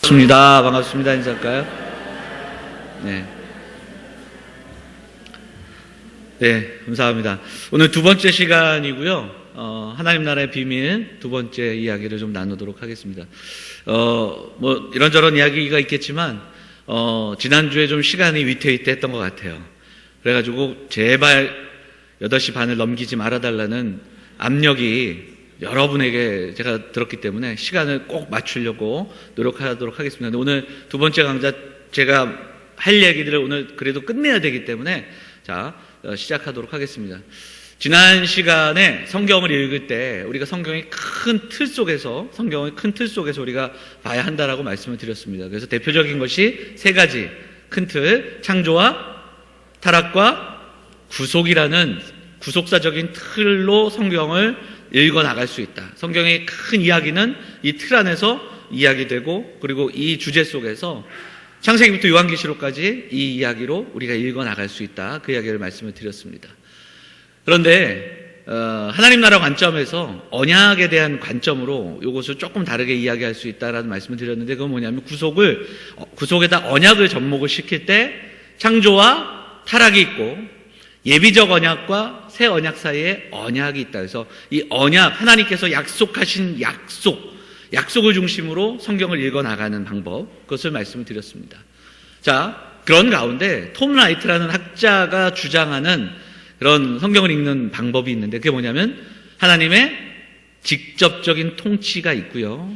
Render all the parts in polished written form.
반갑습니다. 반갑습니다. 인사할까요? 네. 네, 감사합니다. 오늘 두 번째 시간이고요. 하나님 나라의 비밀 두 번째 이야기를 좀 나누도록 하겠습니다. 이런저런 이야기가 있겠지만, 지난주에 좀 시간이 위태위태했던 것 같아요. 그래가지고, 제발 8시 반을 넘기지 말아달라는 압력이 여러분에게 제가 들었기 때문에 시간을 꼭 맞추려고 노력하도록 하겠습니다. 오늘 두 번째 강좌 제가 할 얘기들을 오늘 그래도 끝내야 되기 때문에 시작하도록 하겠습니다. 지난 시간에 성경을 읽을 때 우리가 성경의 큰 틀 속에서 우리가 봐야 한다라고 말씀을 드렸습니다. 그래서 대표적인 것이 세 가지 큰 틀, 창조와 타락과 구속이라는 구속사적인 틀로 성경을 읽어 나갈 수 있다. 성경의 큰 이야기는 이 틀 안에서 이야기되고, 그리고 이 주제 속에서 창세기부터 요한계시록까지 이 이야기로 우리가 읽어 나갈 수 있다. 그 이야기를 말씀을 드렸습니다. 그런데 하나님 나라 관점에서 언약에 대한 관점으로 이것을 조금 다르게 이야기할 수 있다라는 말씀을 드렸는데, 그건 뭐냐면 구속에다 언약을 접목을 시킬 때 창조와 타락이 있고, 예비적 언약과 새 언약 사이에 언약이 있다. 그래서 이 언약, 하나님께서 약속하신 약속을 중심으로 성경을 읽어 나가는 방법, 그것을 말씀을 드렸습니다. 그런 가운데 톰 라이트라는 학자가 주장하는 그런 성경을 읽는 방법이 있는데, 그게 뭐냐면 하나님의 직접적인 통치가 있고요,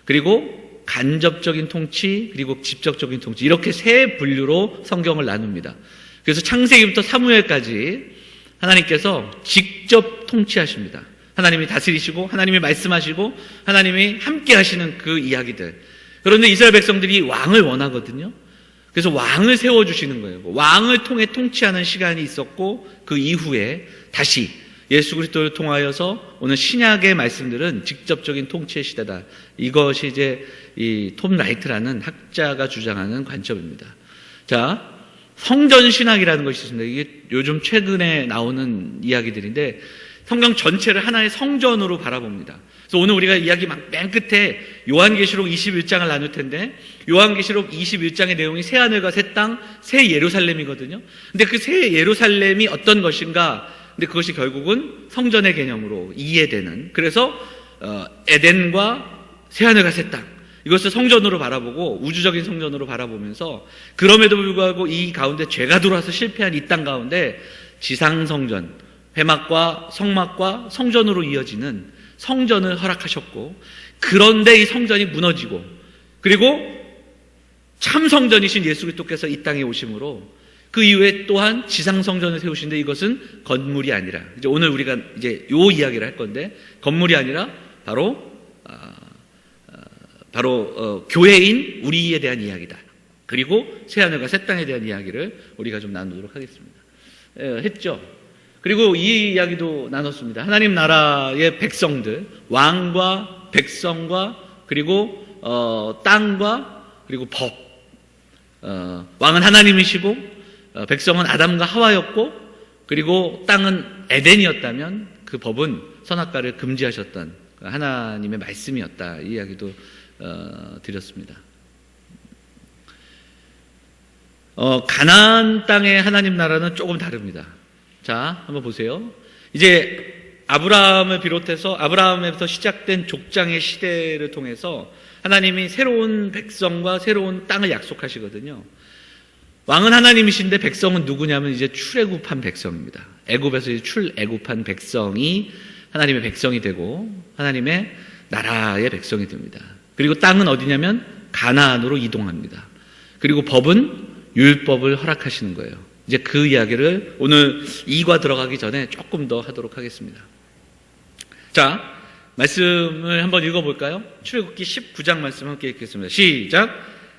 그리고 간접적인 통치, 그리고 직접적인 통치, 이렇게 세 분류로 성경을 나눕니다. 그래서 창세기부터 사무엘까지 하나님께서 직접 통치하십니다. 하나님이 다스리시고, 하나님이 말씀하시고, 하나님이 함께 하시는 그 이야기들. 그런데 이스라엘 백성들이 왕을 원하거든요. 그래서 왕을 세워주시는 거예요. 왕을 통해 통치하는 시간이 있었고, 그 이후에 다시 예수 그리스도를 통하여서 오늘 신약의 말씀들은 직접적인 통치의 시대다. 이것이 이제 이 톰 라이트라는 학자가 주장하는 관점입니다. 성전 신학이라는 것이 있습니다. 이게 요즘 최근에 나오는 이야기들인데, 성경 전체를 하나의 성전으로 바라봅니다. 그래서 오늘 우리가 이야기 맨 끝에 요한계시록 21장을 나눌 텐데, 요한계시록 21장의 내용이 새 하늘과 새 땅, 새 예루살렘이거든요. 근데 그 새 예루살렘이 어떤 것인가? 근데 그것이 결국은 성전의 개념으로 이해되는, 그래서 에덴과 새 하늘과 새 땅, 이것을 성전으로 바라보고, 우주적인 성전으로 바라보면서, 그럼에도 불구하고 이 가운데 죄가 들어와서 실패한 이 땅 가운데 지상성전, 회막과 성막과 성전으로 이어지는 성전을 허락하셨고, 그런데 이 성전이 무너지고, 그리고 참 성전이신 예수 그리스도께서 이 땅에 오심으로 그 이후에 또한 지상성전을 세우신데, 이것은 건물이 아니라, 이제 오늘 우리가 이제 요 이야기를 할 건데, 건물이 아니라 바로 교회인 우리에 대한 이야기다. 그리고 새하늘과 새 땅에 대한 이야기를 우리가 좀 나누도록 하겠습니다. 했죠. 그리고 이 이야기도 나눴습니다. 하나님 나라의 백성들, 왕과 백성과, 그리고 땅과, 그리고 법. 왕은 하나님이시고, 백성은 아담과 하와였고, 그리고 땅은 에덴이었다면 그 법은 선악과를 금지하셨던 하나님의 말씀이었다. 이 이야기도 드렸습니다. 가나안 땅의 하나님 나라는 조금 다릅니다. 한번 보세요. 이제 아브라함을 비롯해서 아브라함에부터 시작된 족장의 시대를 통해서 하나님이 새로운 백성과 새로운 땅을 약속하시거든요. 왕은 하나님이신데 백성은 누구냐면 이제 출애굽한 백성입니다. 애굽에서 이제 출애굽한 백성이 하나님의 백성이 되고 하나님의 나라의 백성이 됩니다. 그리고 땅은 어디냐면 가나안으로 이동합니다. 그리고 법은 율법을 허락하시는 거예요. 이제 그 이야기를 오늘 2과 들어가기 전에 조금 더 하도록 하겠습니다. 말씀을 한번 읽어볼까요? 출애굽기 19장 말씀 함께 읽겠습니다. 시작!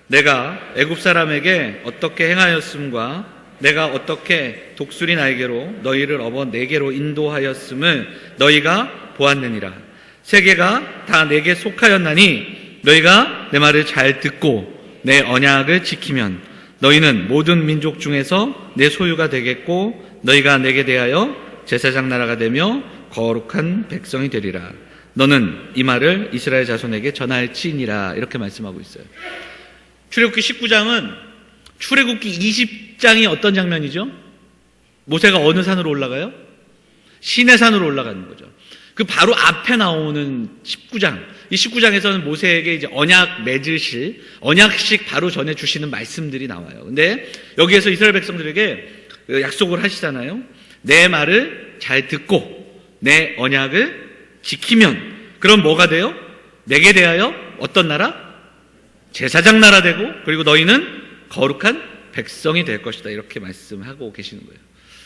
내가 애굽 사람에게 어떻게 행하였음과 내가 어떻게 독수리 날개로 너희를 업어 내게로 인도하였음을 너희가 보았느니라. 세계가 다 내게 속하였나니 너희가 내 말을 잘 듣고 내 언약을 지키면 너희는 모든 민족 중에서 내 소유가 되겠고 너희가 내게 대하여 제사장 나라가 되며 거룩한 백성이 되리라. 너는 이 말을 이스라엘 자손에게 전할지니라. 이렇게 말씀하고 있어요. 출애굽기 19장은 출애굽기 20장이 어떤 장면이죠? 모세가 어느 산으로 올라가요? 시내산으로 올라가는 거죠. 그 바로 앞에 나오는 19장. 이 19장에서는 모세에게 이제 언약 맺으실, 언약식 바로 전해 주시는 말씀들이 나와요. 근데 여기에서 이스라엘 백성들에게 약속을 하시잖아요. 내 말을 잘 듣고 내 언약을 지키면 그럼 뭐가 돼요? 내게 대하여 어떤 나라? 제사장 나라 되고 그리고 너희는 거룩한 백성이 될 것이다. 이렇게 말씀하고 계시는 거예요.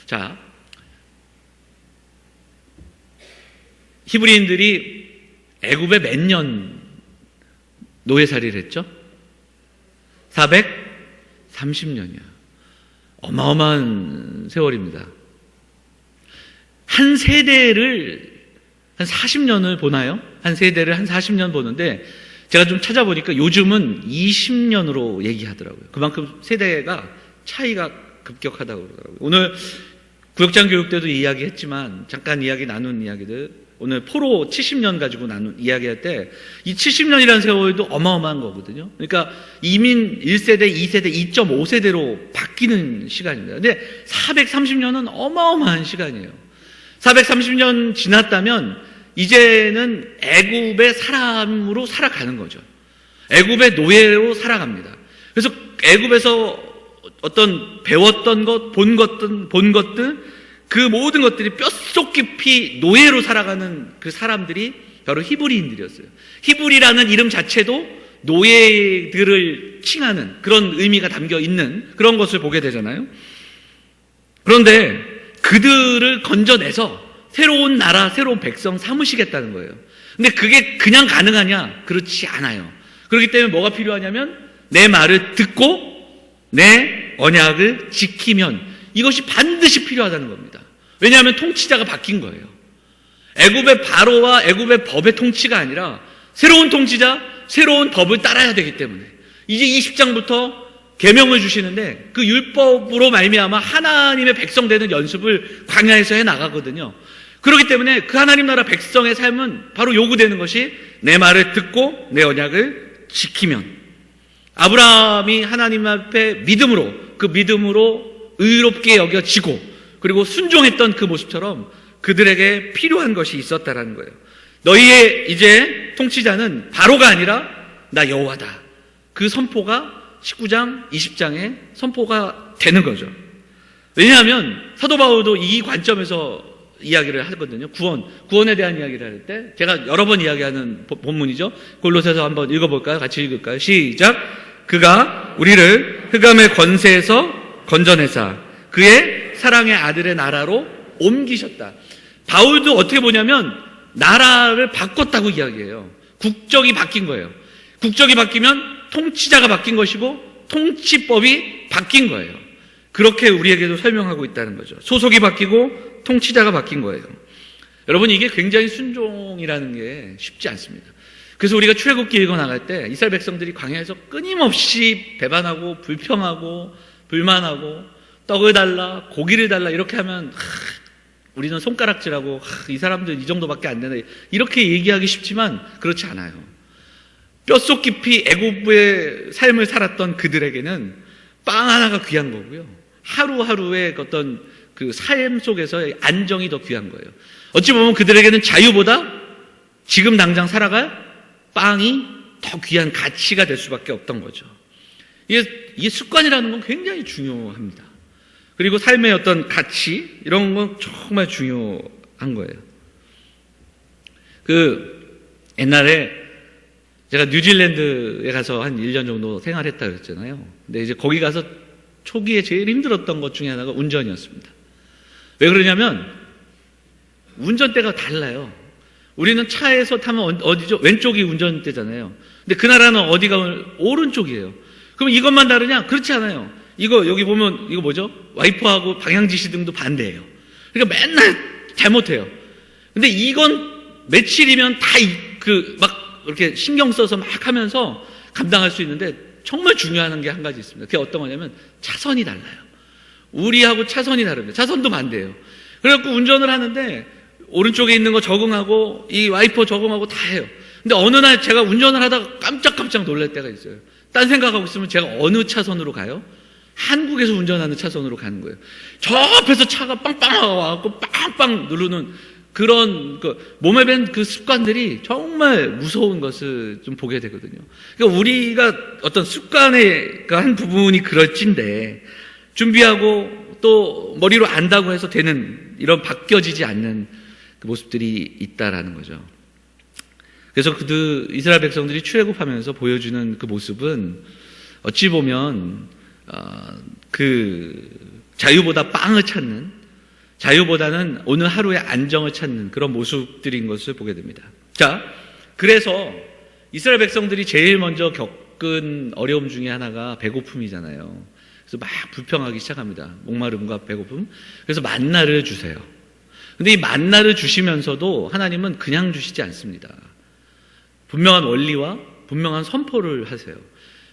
자, 히브리인들이 애굽에 몇 년 노예살이를 했죠? 430년이야. 어마어마한 세월입니다. 한 세대를 한 40년을 보나요? 한 세대를 한 40년 보는데 제가 좀 찾아보니까 요즘은 20년으로 얘기하더라고요. 그만큼 세대가 차이가 급격하다고 그러더라고요. 오늘 구역장 교육 때도 이야기했지만 잠깐 이야기 나눈 이야기들 오늘 포로 70년 가지고 나눈 이야기할 때 이 70년이라는 세월도 어마어마한 거거든요. 그러니까 이민 1세대, 2세대, 2.5세대로 바뀌는 시간입니다. 근데 430년은 어마어마한 시간이에요. 430년 지났다면 이제는 애굽의 사람으로 살아가는 거죠. 애굽의 노예로 살아갑니다. 그래서 애굽에서 어떤 배웠던 것, 본 것들 그 모든 것들이 뼛속 깊이 노예로 살아가는 그 사람들이 바로 히브리인들이었어요. 히브리라는 이름 자체도 노예들을 칭하는 그런 의미가 담겨 있는 그런 것을 보게 되잖아요. 그런데 그들을 건져내서 새로운 나라, 새로운 백성 삼으시겠다는 거예요. 근데 그게 그냥 가능하냐? 그렇지 않아요. 그렇기 때문에 뭐가 필요하냐면 내 말을 듣고 내 언약을 지키면 이것이 반드시 필요하다는 겁니다. 왜냐하면 통치자가 바뀐 거예요. 애굽의 바로와 애굽의 법의 통치가 아니라 새로운 통치자, 새로운 법을 따라야 되기 때문에 이제 20장부터 계명을 주시는데 그 율법으로 말미암아 하나님의 백성 되는 연습을 광야에서 해 나가거든요. 그렇기 때문에 그 하나님 나라 백성의 삶은 바로 요구되는 것이 내 말을 듣고 내 언약을 지키면 아브라함이 하나님 앞에 믿음으로 그 믿음으로 의롭게 여겨지고 그리고 순종했던 그 모습처럼 그들에게 필요한 것이 있었다라는 거예요. 너희의 이제 통치자는 바로가 아니라 나 여호와다. 그 선포가 19장, 20장에 선포가 되는 거죠. 왜냐하면 사도 바울도 이 관점에서 이야기를 하거든요. 구원에 대한 이야기를 할 때 제가 여러 번 이야기하는 본문이죠. 골로새서 한번 읽어볼까요? 같이 읽을까요? 시작. 그가 우리를 흑암의 권세에서 건져내사 그의 사랑의 아들의 나라로 옮기셨다. 바울도 어떻게 보냐면 나라를 바꿨다고 이야기해요. 국적이 바뀐 거예요. 국적이 바뀌면 통치자가 바뀐 것이고 통치법이 바뀐 거예요. 그렇게 우리에게도 설명하고 있다는 거죠. 소속이 바뀌고 통치자가 바뀐 거예요. 여러분 이게 굉장히 순종이라는 게 쉽지 않습니다. 그래서 우리가 출애굽기 읽어 나갈 때 이스라엘 백성들이 광야에서 끊임없이 배반하고 불평하고 불만하고 떡을 달라 고기를 달라 이렇게 하면 우리는 손가락질하고 이 사람들 이 정도밖에 안 되나 이렇게 얘기하기 쉽지만 그렇지 않아요. 뼛속 깊이 애굽의 삶을 살았던 그들에게는 빵 하나가 귀한 거고요. 하루하루의 어떤 그 삶 속에서의 안정이 더 귀한 거예요. 어찌 보면 그들에게는 자유보다 지금 당장 살아갈 빵이 더 귀한 가치가 될 수밖에 없던 거죠. 이게 습관이라는 건 굉장히 중요합니다. 그리고 삶의 어떤 가치 이런 건 정말 중요한 거예요. 옛날에 제가 뉴질랜드에 가서 한 1년 정도 생활했다 그랬잖아요. 근데 이제 거기 가서 초기에 제일 힘들었던 것 중에 하나가 운전이었습니다. 왜 그러냐면 운전대가 달라요. 우리는 차에서 타면 어디죠? 왼쪽이 운전대잖아요. 근데 그 나라는 어디가 오른쪽이에요. 그럼 이것만 다르냐? 그렇지 않아요. 여기 보면 이거 뭐죠? 와이퍼하고 방향지시등도 반대예요. 그러니까 맨날 잘못해요. 근데 이건 며칠이면 다 막 이렇게 신경 써서 막 하면서 감당할 수 있는데 정말 중요한 게 한 가지 있습니다. 그게 어떤 거냐면 차선이 달라요. 우리하고 차선이 다릅니다. 차선도 반대예요. 그래갖고 운전을 하는데 오른쪽에 있는 거 적응하고 이 와이퍼 적응하고 다 해요. 근데 어느 날 제가 운전을 하다가 깜짝깜짝 놀랄 때가 있어요. 딴 생각하고 있으면 제가 어느 차선으로 가요? 한국에서 운전하는 차선으로 가는 거예요. 저 앞에서 차가 빵빵 와갖고 빵빵 누르는 그런 몸에 밴 그 습관들이 정말 무서운 것을 좀 보게 되거든요. 그러니까 우리가 어떤 습관의 한 부분이 그럴진데 준비하고 또 머리로 안다고 해서 되는 이런 바뀌어지지 않는 그 모습들이 있다라는 거죠. 그래서 이스라엘 백성들이 출애굽하면서 보여주는 그 모습은 어찌 보면 그 자유보다 빵을 찾는, 자유보다는 오늘 하루의 안정을 찾는 그런 모습들인 것을 보게 됩니다. 자, 그래서 이스라엘 백성들이 제일 먼저 겪은 어려움 중에 하나가 배고픔이잖아요. 그래서 막 불평하기 시작합니다. 목마름과 배고픔. 그래서 만나를 주세요. 근데 이 만나를 주시면서도 하나님은 그냥 주시지 않습니다. 분명한 원리와 분명한 선포를 하세요.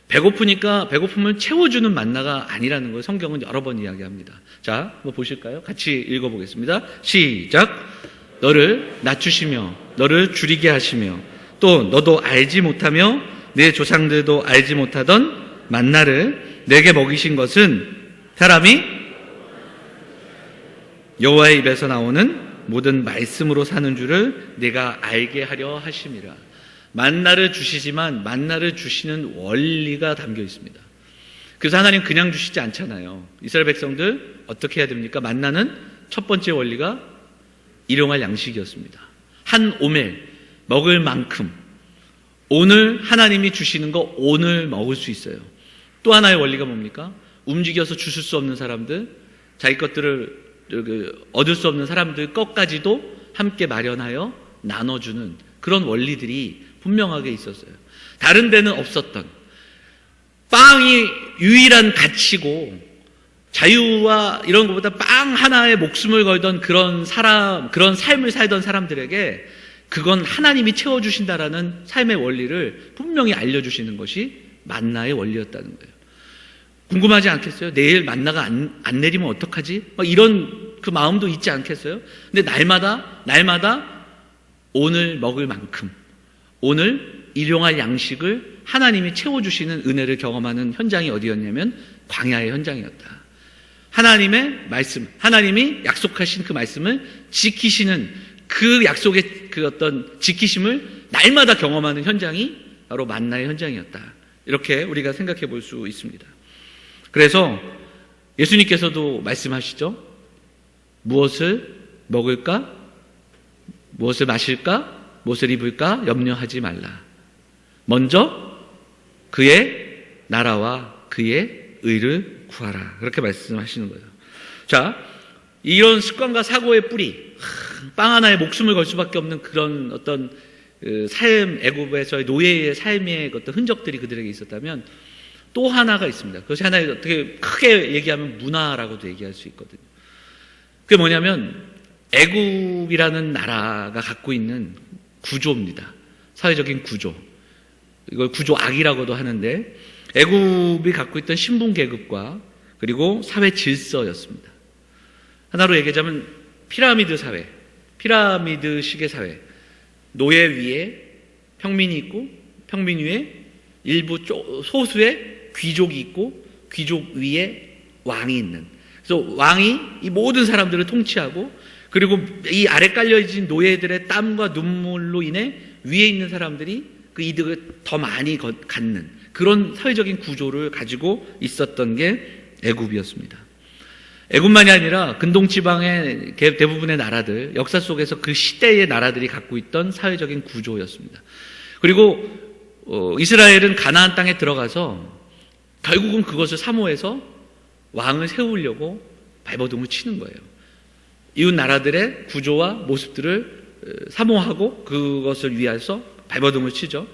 배고프니까 배고픔을 채워주는 만나가 아니라는 걸 성경은 여러 번 이야기합니다. 자, 한번 보실까요? 같이 읽어보겠습니다. 시작. 너를 낮추시며 너를 줄이게 하시며 또 너도 알지 못하며 내 조상들도 알지 못하던 만나를 내게 먹이신 것은 사람이 여호와의 입에서 나오는 모든 말씀으로 사는 줄을 내가 알게 하려 하심이라. 만나를 주시지만 만나를 주시는 원리가 담겨 있습니다. 그래서 하나님 그냥 주시지 않잖아요. 이스라엘 백성들 어떻게 해야 됩니까? 만나는 첫 번째 원리가 일용할 양식이었습니다. 한 오멜 먹을 만큼 오늘 하나님이 주시는 거 오늘 먹을 수 있어요. 또 하나의 원리가 뭡니까? 움직여서 주실 수 없는 사람들, 자기 것들을 얻을 수 없는 사람들 것까지도 함께 마련하여 나눠주는 그런 원리들이 분명하게 있었어요. 다른 데는 없었던, 빵이 유일한 가치고 자유와 이런 것보다 빵 하나에 목숨을 걸던 그런 삶을 살던 사람들에게 그건 하나님이 채워주신다라는 삶의 원리를 분명히 알려주시는 것이 만나의 원리였다는 거예요. 궁금하지 않겠어요? 내일 만나가 안 내리면 어떡하지? 이런 그 마음도 있지 않겠어요? 근데 날마다 오늘 먹을 만큼, 오늘 일용할 양식을 하나님이 채워주시는 은혜를 경험하는 현장이 어디였냐면 광야의 현장이었다. 하나님의 말씀, 하나님이 약속하신 그 말씀을 지키시는 그 약속의 그 어떤 지키심을 날마다 경험하는 현장이 바로 만나의 현장이었다. 이렇게 우리가 생각해 볼 수 있습니다. 그래서 예수님께서도 말씀하시죠. 무엇을 먹을까? 무엇을 마실까? 무엇을 입을까? 염려하지 말라. 먼저 그의 나라와 그의 의를 구하라. 그렇게 말씀하시는 거예요. 자, 이런 습관과 사고의 뿌리, 빵 하나에 목숨을 걸 수밖에 없는 그런 어떤 삶, 애굽에서의 노예의 삶의 어떤 흔적들이 그들에게 있었다면 또 하나가 있습니다. 그것이 하나 어떻게 크게 얘기하면 문화라고도 얘기할 수 있거든요. 그게 뭐냐면 애굽이라는 나라가 갖고 있는 구조입니다. 사회적인 구조. 이걸 구조악이라고도 하는데 애굽이 갖고 있던 신분 계급과 그리고 사회 질서였습니다. 하나로 얘기하자면 피라미드 사회, 피라미드식의 사회. 노예 위에 평민이 있고 평민 위에 일부 소수의 귀족이 있고 귀족 위에 왕이 있는. 그래서 왕이 이 모든 사람들을 통치하고 그리고 이 아래 깔려진 노예들의 땀과 눈물로 인해 위에 있는 사람들이 그 이득을 더 많이 갖는 그런 사회적인 구조를 가지고 있었던 게 애굽이었습니다. 애굽만이 아니라 근동지방의 대부분의 나라들, 역사 속에서 그 시대의 나라들이 갖고 있던 사회적인 구조였습니다. 그리고 이스라엘은 가나안 땅에 들어가서 결국은 그것을 사모해서 왕을 세우려고 발버둥을 치는 거예요. 이웃 나라들의 구조와 모습들을 사모하고 그것을 위해서 발버둥을 치죠.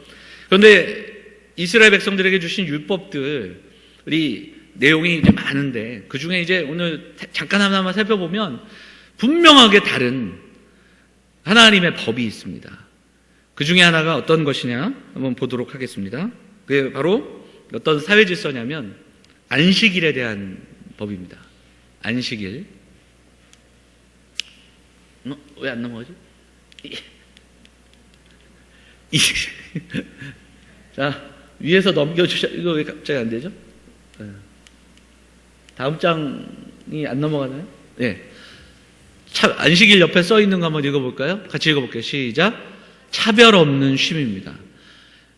그런데 이스라엘 백성들에게 주신 율법들이 내용이 이제 많은데 그 중에 이제 오늘 잠깐 하나만 살펴보면 분명하게 다른 하나님의 법이 있습니다. 그 중에 하나가 어떤 것이냐 한번 보도록 하겠습니다. 그게 바로 어떤 사회 질서냐면 안식일에 대한 법입니다. 안식일. 왜 안 넘어가지? 자, 위에서 넘겨주셔. 이거 왜 갑자기 안 되죠? 다음 장이 안 넘어가나요? 네. 안식일 옆에 써 있는 거 한번 읽어볼까요? 같이 읽어볼게요. 시작. 차별 없는 쉼입니다.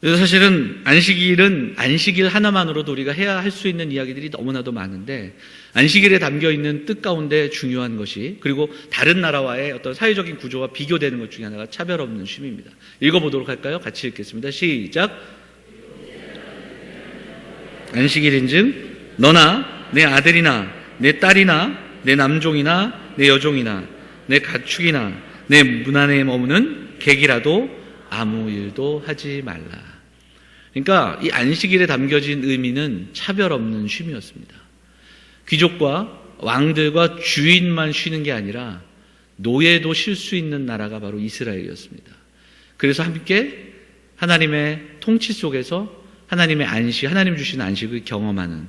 그래서 사실은 안식일 하나만으로도 우리가 해야 할 수 있는 이야기들이 너무나도 많은데, 안식일에 담겨 있는 뜻 가운데 중요한 것이, 그리고 다른 나라와의 어떤 사회적인 구조와 비교되는 것 중에 하나가 차별 없는 쉼입니다. 읽어보도록 할까요? 같이 읽겠습니다. 시작. 안식일인즉 너나 내 아들이나 내 딸이나 내 남종이나 내 여종이나 내 가축이나 내 문 안에 머무는 객이라도 아무 일도 하지 말라. 그러니까 이 안식일에 담겨진 의미는 차별 없는 쉼이었습니다. 귀족과 왕들과 주인만 쉬는 게 아니라 노예도 쉴 수 있는 나라가 바로 이스라엘이었습니다. 그래서 함께 하나님의 통치 속에서 하나님의 하나님 주신 안식을 경험하는.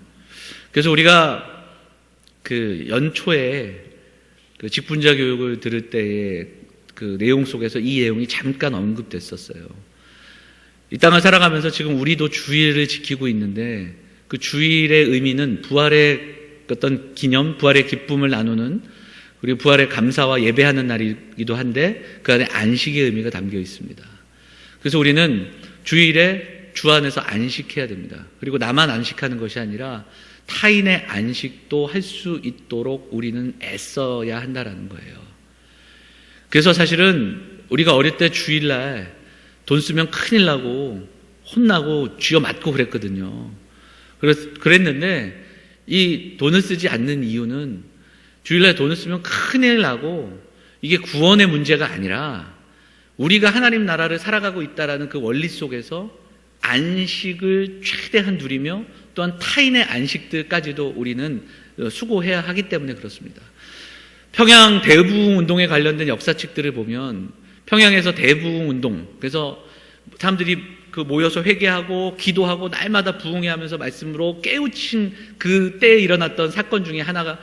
그래서 우리가 그 연초에 그 직분자 교육을 들을 때에 그 내용 속에서 이 내용이 잠깐 언급됐었어요. 이 땅을 살아가면서 지금 우리도 주일을 지키고 있는데, 그 주일의 의미는 부활의 어떤 기념, 부활의 기쁨을 나누는, 그리고 부활의 감사와 예배하는 날이기도 한데, 그 안에 안식의 의미가 담겨 있습니다. 그래서 우리는 주일에 주 안에서 안식해야 됩니다. 그리고 나만 안식하는 것이 아니라 타인의 안식도 할 수 있도록 우리는 애써야 한다라는 거예요. 그래서 사실은 우리가 어릴 때 주일날 돈 쓰면 큰일 나고 혼나고 쥐어 맞고 그랬거든요. 그랬는데 이 돈을 쓰지 않는 이유는, 주일날 돈을 쓰면 큰일 나고 이게 구원의 문제가 아니라 우리가 하나님 나라를 살아가고 있다라는 그 원리 속에서 안식을 최대한 누리며 또한 타인의 안식들까지도 우리는 수고해야 하기 때문에 그렇습니다. 평양 대부흥 운동에 관련된 역사책들을 보면 평양에서 대부흥 운동, 그래서 사람들이 그 모여서 회개하고 기도하고 날마다 부흥회 하면서 말씀으로 깨우친 그때에 일어났던 사건 중에 하나가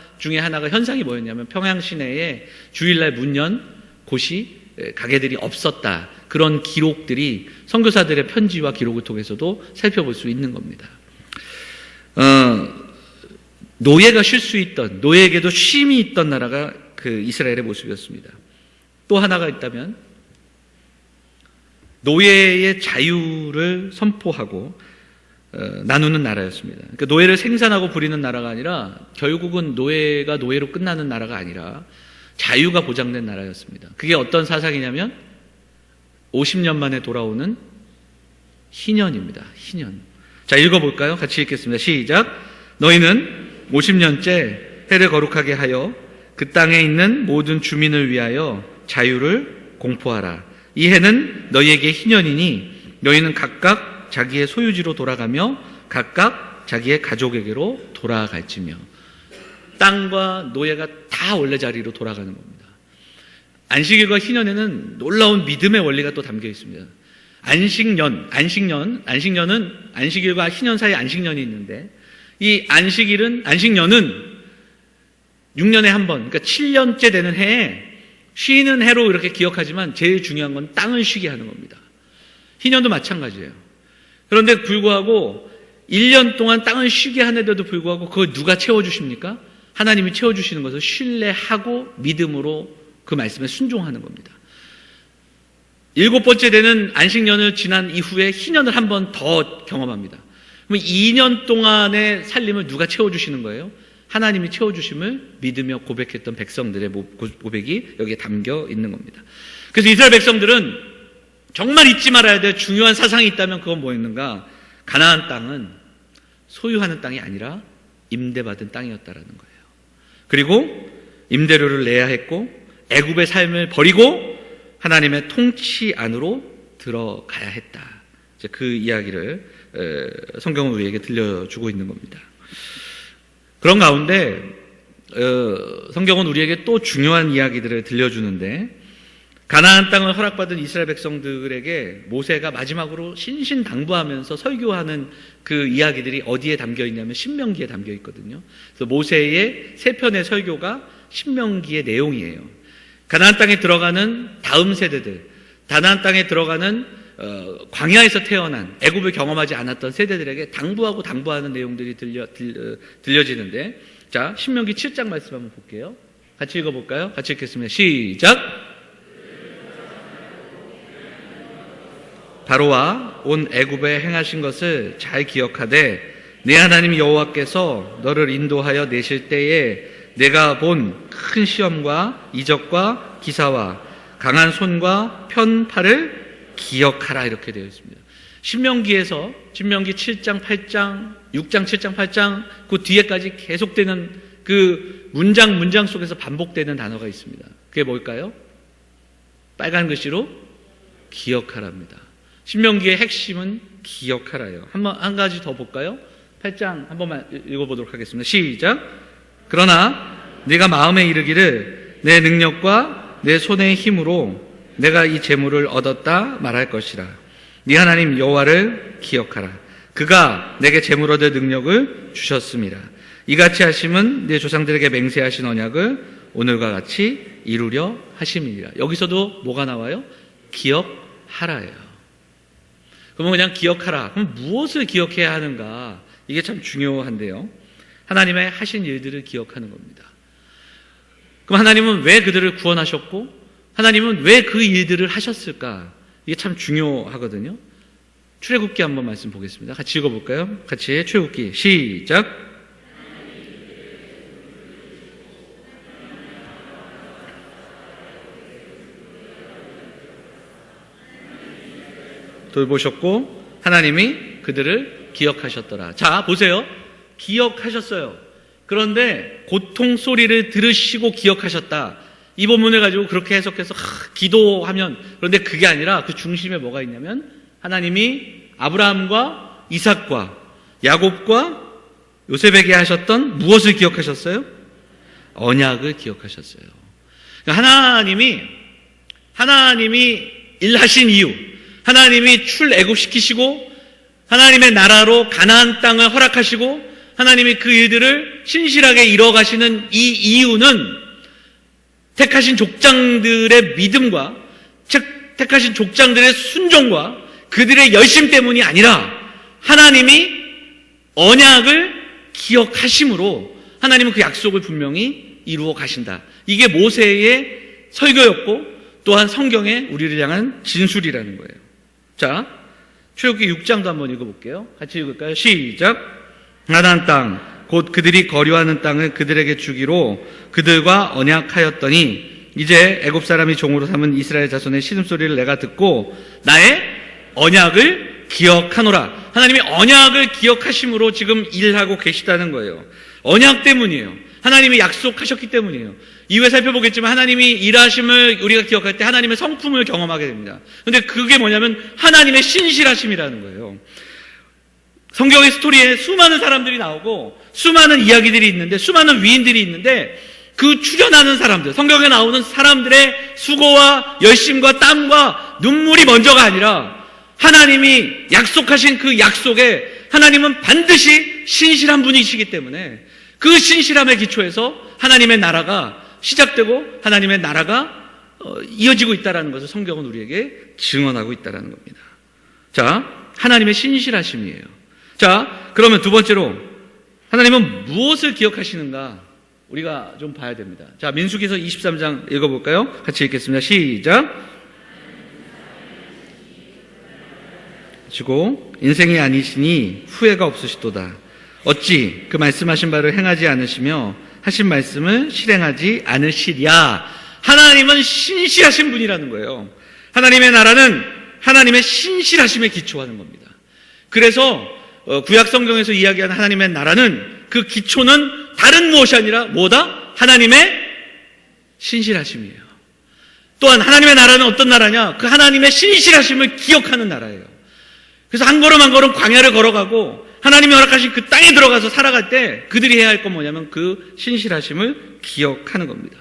현상이 뭐였냐면, 평양 시내에 주일날 문 연 곳이 가게들이 없었다. 그런 기록들이 선교사들의 편지와 기록을 통해서도 살펴볼 수 있는 겁니다. 노예가 쉴 수 있던, 노예에게도 쉼이 있던 나라가 그 이스라엘의 모습이었습니다. 또 하나가 있다면 노예의 자유를 선포하고 나누는 나라였습니다. 그러니까 노예를 생산하고 부리는 나라가 아니라, 결국은 노예가 노예로 끝나는 나라가 아니라 자유가 보장된 나라였습니다. 그게 어떤 사상이냐면 50년 만에 돌아오는 희년입니다. 희년. 자, 읽어볼까요? 같이 읽겠습니다. 시작. 너희는 50년째 해를 거룩하게 하여 그 땅에 있는 모든 주민을 위하여 자유를 공포하라. 이 해는 너희에게 희년이니 너희는 각각 자기의 소유지로 돌아가며 각각 자기의 가족에게로 돌아갈지며. 땅과 노예가 다 원래 자리로 돌아가는 겁니다. 안식일과 희년에는 놀라운 믿음의 원리가 또 담겨 있습니다. 안식년은 안식일과 희년 사이에 안식년이 있는데, 이 안식년은 6년에 한 번, 그러니까 7년째 되는 해에 쉬는 해로 이렇게 기억하지만 제일 중요한 건 땅을 쉬게 하는 겁니다. 희년도 마찬가지예요. 그런데 불구하고 1년 동안 땅을 쉬게 하는데도 불구하고 그걸 누가 채워주십니까? 하나님이 채워주시는 것을 신뢰하고 믿음으로 그 말씀에 순종하는 겁니다. 7번째 되는 안식년을 지난 이후에 희년을 한 번 더 경험합니다. 그럼 2년 동안의 살림을 누가 채워주시는 거예요? 하나님이 채워주심을 믿으며 고백했던 백성들의 고백이 여기에 담겨 있는 겁니다. 그래서 이스라엘 백성들은 정말 잊지 말아야 될 중요한 사상이 있다면 그건 뭐였는가? 가나안 땅은 소유하는 땅이 아니라 임대받은 땅이었다라는 거예요. 그리고 임대료를 내야 했고 애굽의 삶을 버리고 하나님의 통치 안으로 들어가야 했다. 이제 그 이야기를 성경은 우리에게 들려주고 있는 겁니다. 그런 가운데 성경은 우리에게 또 중요한 이야기들을 들려주는데, 가나안 땅을 허락받은 이스라엘 백성들에게 모세가 마지막으로 신신당부하면서 설교하는 그 이야기들이 어디에 담겨 있냐면 신명기에 담겨 있거든요. 그래서 모세의 3편의 설교가 신명기의 내용이에요. 가나안 땅에 들어가는 다음 세대들, 가나안 땅에 들어가는 광야에서 태어난 애굽을 경험하지 않았던 세대들에게 당부하는 내용들이 들려지는데, 자, 신명기 7장 말씀 한번 볼게요. 같이 읽어볼까요? 같이 읽겠습니다. 시작. 바로와 온 애굽에 행하신 것을 잘 기억하되 내 하나님 여호와께서 너를 인도하여 내실 때에 내가 본 큰 시험과 이적과 기사와 강한 손과 편 팔을 기억하라, 이렇게 되어 있습니다. 신명기 7장 8장 6장 7장 8장 그 뒤에까지 계속되는 그 문장 속에서 반복되는 단어가 있습니다. 그게 뭘까요? 빨간 글씨로 기억하랍니다. 신명기의 핵심은 기억하라예요. 한 가지 더 볼까요? 8장 한 번만 읽어보도록 하겠습니다. 시작. 그러나 네가 마음에 이르기를 내 능력과 내 손의 힘으로 내가 이 재물을 얻었다 말할 것이라. 네 하나님 여호와를 기억하라. 그가 내게 재물 얻을 능력을 주셨습니다. 이같이 하심은 네 조상들에게 맹세하신 언약을 오늘과 같이 이루려 하심이니라. 여기서도 뭐가 나와요? 기억하라예요. 그러면 그냥 기억하라. 그럼 무엇을 기억해야 하는가? 이게 참 중요한데요. 하나님의 하신 일들을 기억하는 겁니다. 그럼 하나님은 왜 그들을 구원하셨고 하나님은 왜 그 일들을 하셨을까? 이게 참 중요하거든요. 출애굽기 한번 말씀 보겠습니다. 같이 읽어볼까요? 같이 출애굽기 시작. 돌보셨고 하나님이 그들을 기억하셨더라. 자, 보세요. 기억하셨어요. 그런데 고통 소리를 들으시고 기억하셨다. 이 본문을 가지고 그렇게 해석해서 기도하면, 그런데 그게 아니라 그 중심에 뭐가 있냐면 하나님이 아브라함과 이삭과 야곱과 요셉에게 하셨던 무엇을 기억하셨어요? 언약을 기억하셨어요. 그러니까 하나님이 일하신 이유, 하나님이 출애굽시키시고 하나님의 나라로 가나안 땅을 허락하시고 하나님이 그 일들을 신실하게 이뤄가시는 이 이유는 택하신 족장들의 믿음과 택하신 족장들의 순종과 그들의 열심 때문이 아니라 하나님이 언약을 기억하심으로 하나님은 그 약속을 분명히 이루어 가신다. 이게 모세의 설교였고 또한 성경의 우리를 향한 진술이라는 거예요. 자, 출애굽기 6장도 한번 읽어볼게요. 같이 읽을까요? 시작. 가나안 땅 곧 그들이 거류하는 땅을 그들에게 주기로 그들과 언약하였더니 이제 애굽 사람이 종으로 삼은 이스라엘 자손의 신음소리를 내가 듣고 나의 언약을 기억하노라. 하나님이 언약을 기억하심으로 지금 일하고 계시다는 거예요. 언약 때문이에요. 하나님이 약속하셨기 때문이에요. 이후에 살펴보겠지만 하나님이 일하심을 우리가 기억할 때 하나님의 성품을 경험하게 됩니다. 그런데 그게 뭐냐면 하나님의 신실하심이라는 거예요. 성경의 스토리에 수많은 사람들이 나오고 수많은 이야기들이 있는데 수많은 위인들이 있는데 그 출연하는 사람들, 성경에 나오는 사람들의 수고와 열심과 땀과 눈물이 먼저가 아니라 하나님이 약속하신 그 약속에 하나님은 반드시 신실한 분이시기 때문에 그 신실함의 기초에서 하나님의 나라가 시작되고 하나님의 나라가 이어지고 있다는 것을 성경은 우리에게 증언하고 있다는 겁니다. 자, 하나님의 신실하심이에요. 자, 그러면 두 번째로 하나님은 무엇을 기억하시는가 우리가 좀 봐야 됩니다. 자, 민수기서 23장 읽어볼까요? 같이 읽겠습니다. 시작. 주고 인생이 아니시니 후회가 없으시도다. 어찌 그 말씀하신 바를 행하지 않으시며 하신 말씀을 실행하지 않으시랴. 하나님은 신실하신 분이라는 거예요. 하나님의 나라는 하나님의 신실하심에 기초하는 겁니다. 그래서 구약 성경에서 이야기하는 하나님의 나라는 그 기초는 다른 무엇이 아니라 뭐다? 하나님의 신실하심이에요. 또한 하나님의 나라는 어떤 나라냐? 그 하나님의 신실하심을 기억하는 나라예요. 그래서 한 걸음 한 걸음 광야를 걸어가고 하나님이 허락하신 그 땅에 들어가서 살아갈 때 그들이 해야 할 건 뭐냐면 그 신실하심을 기억하는 겁니다.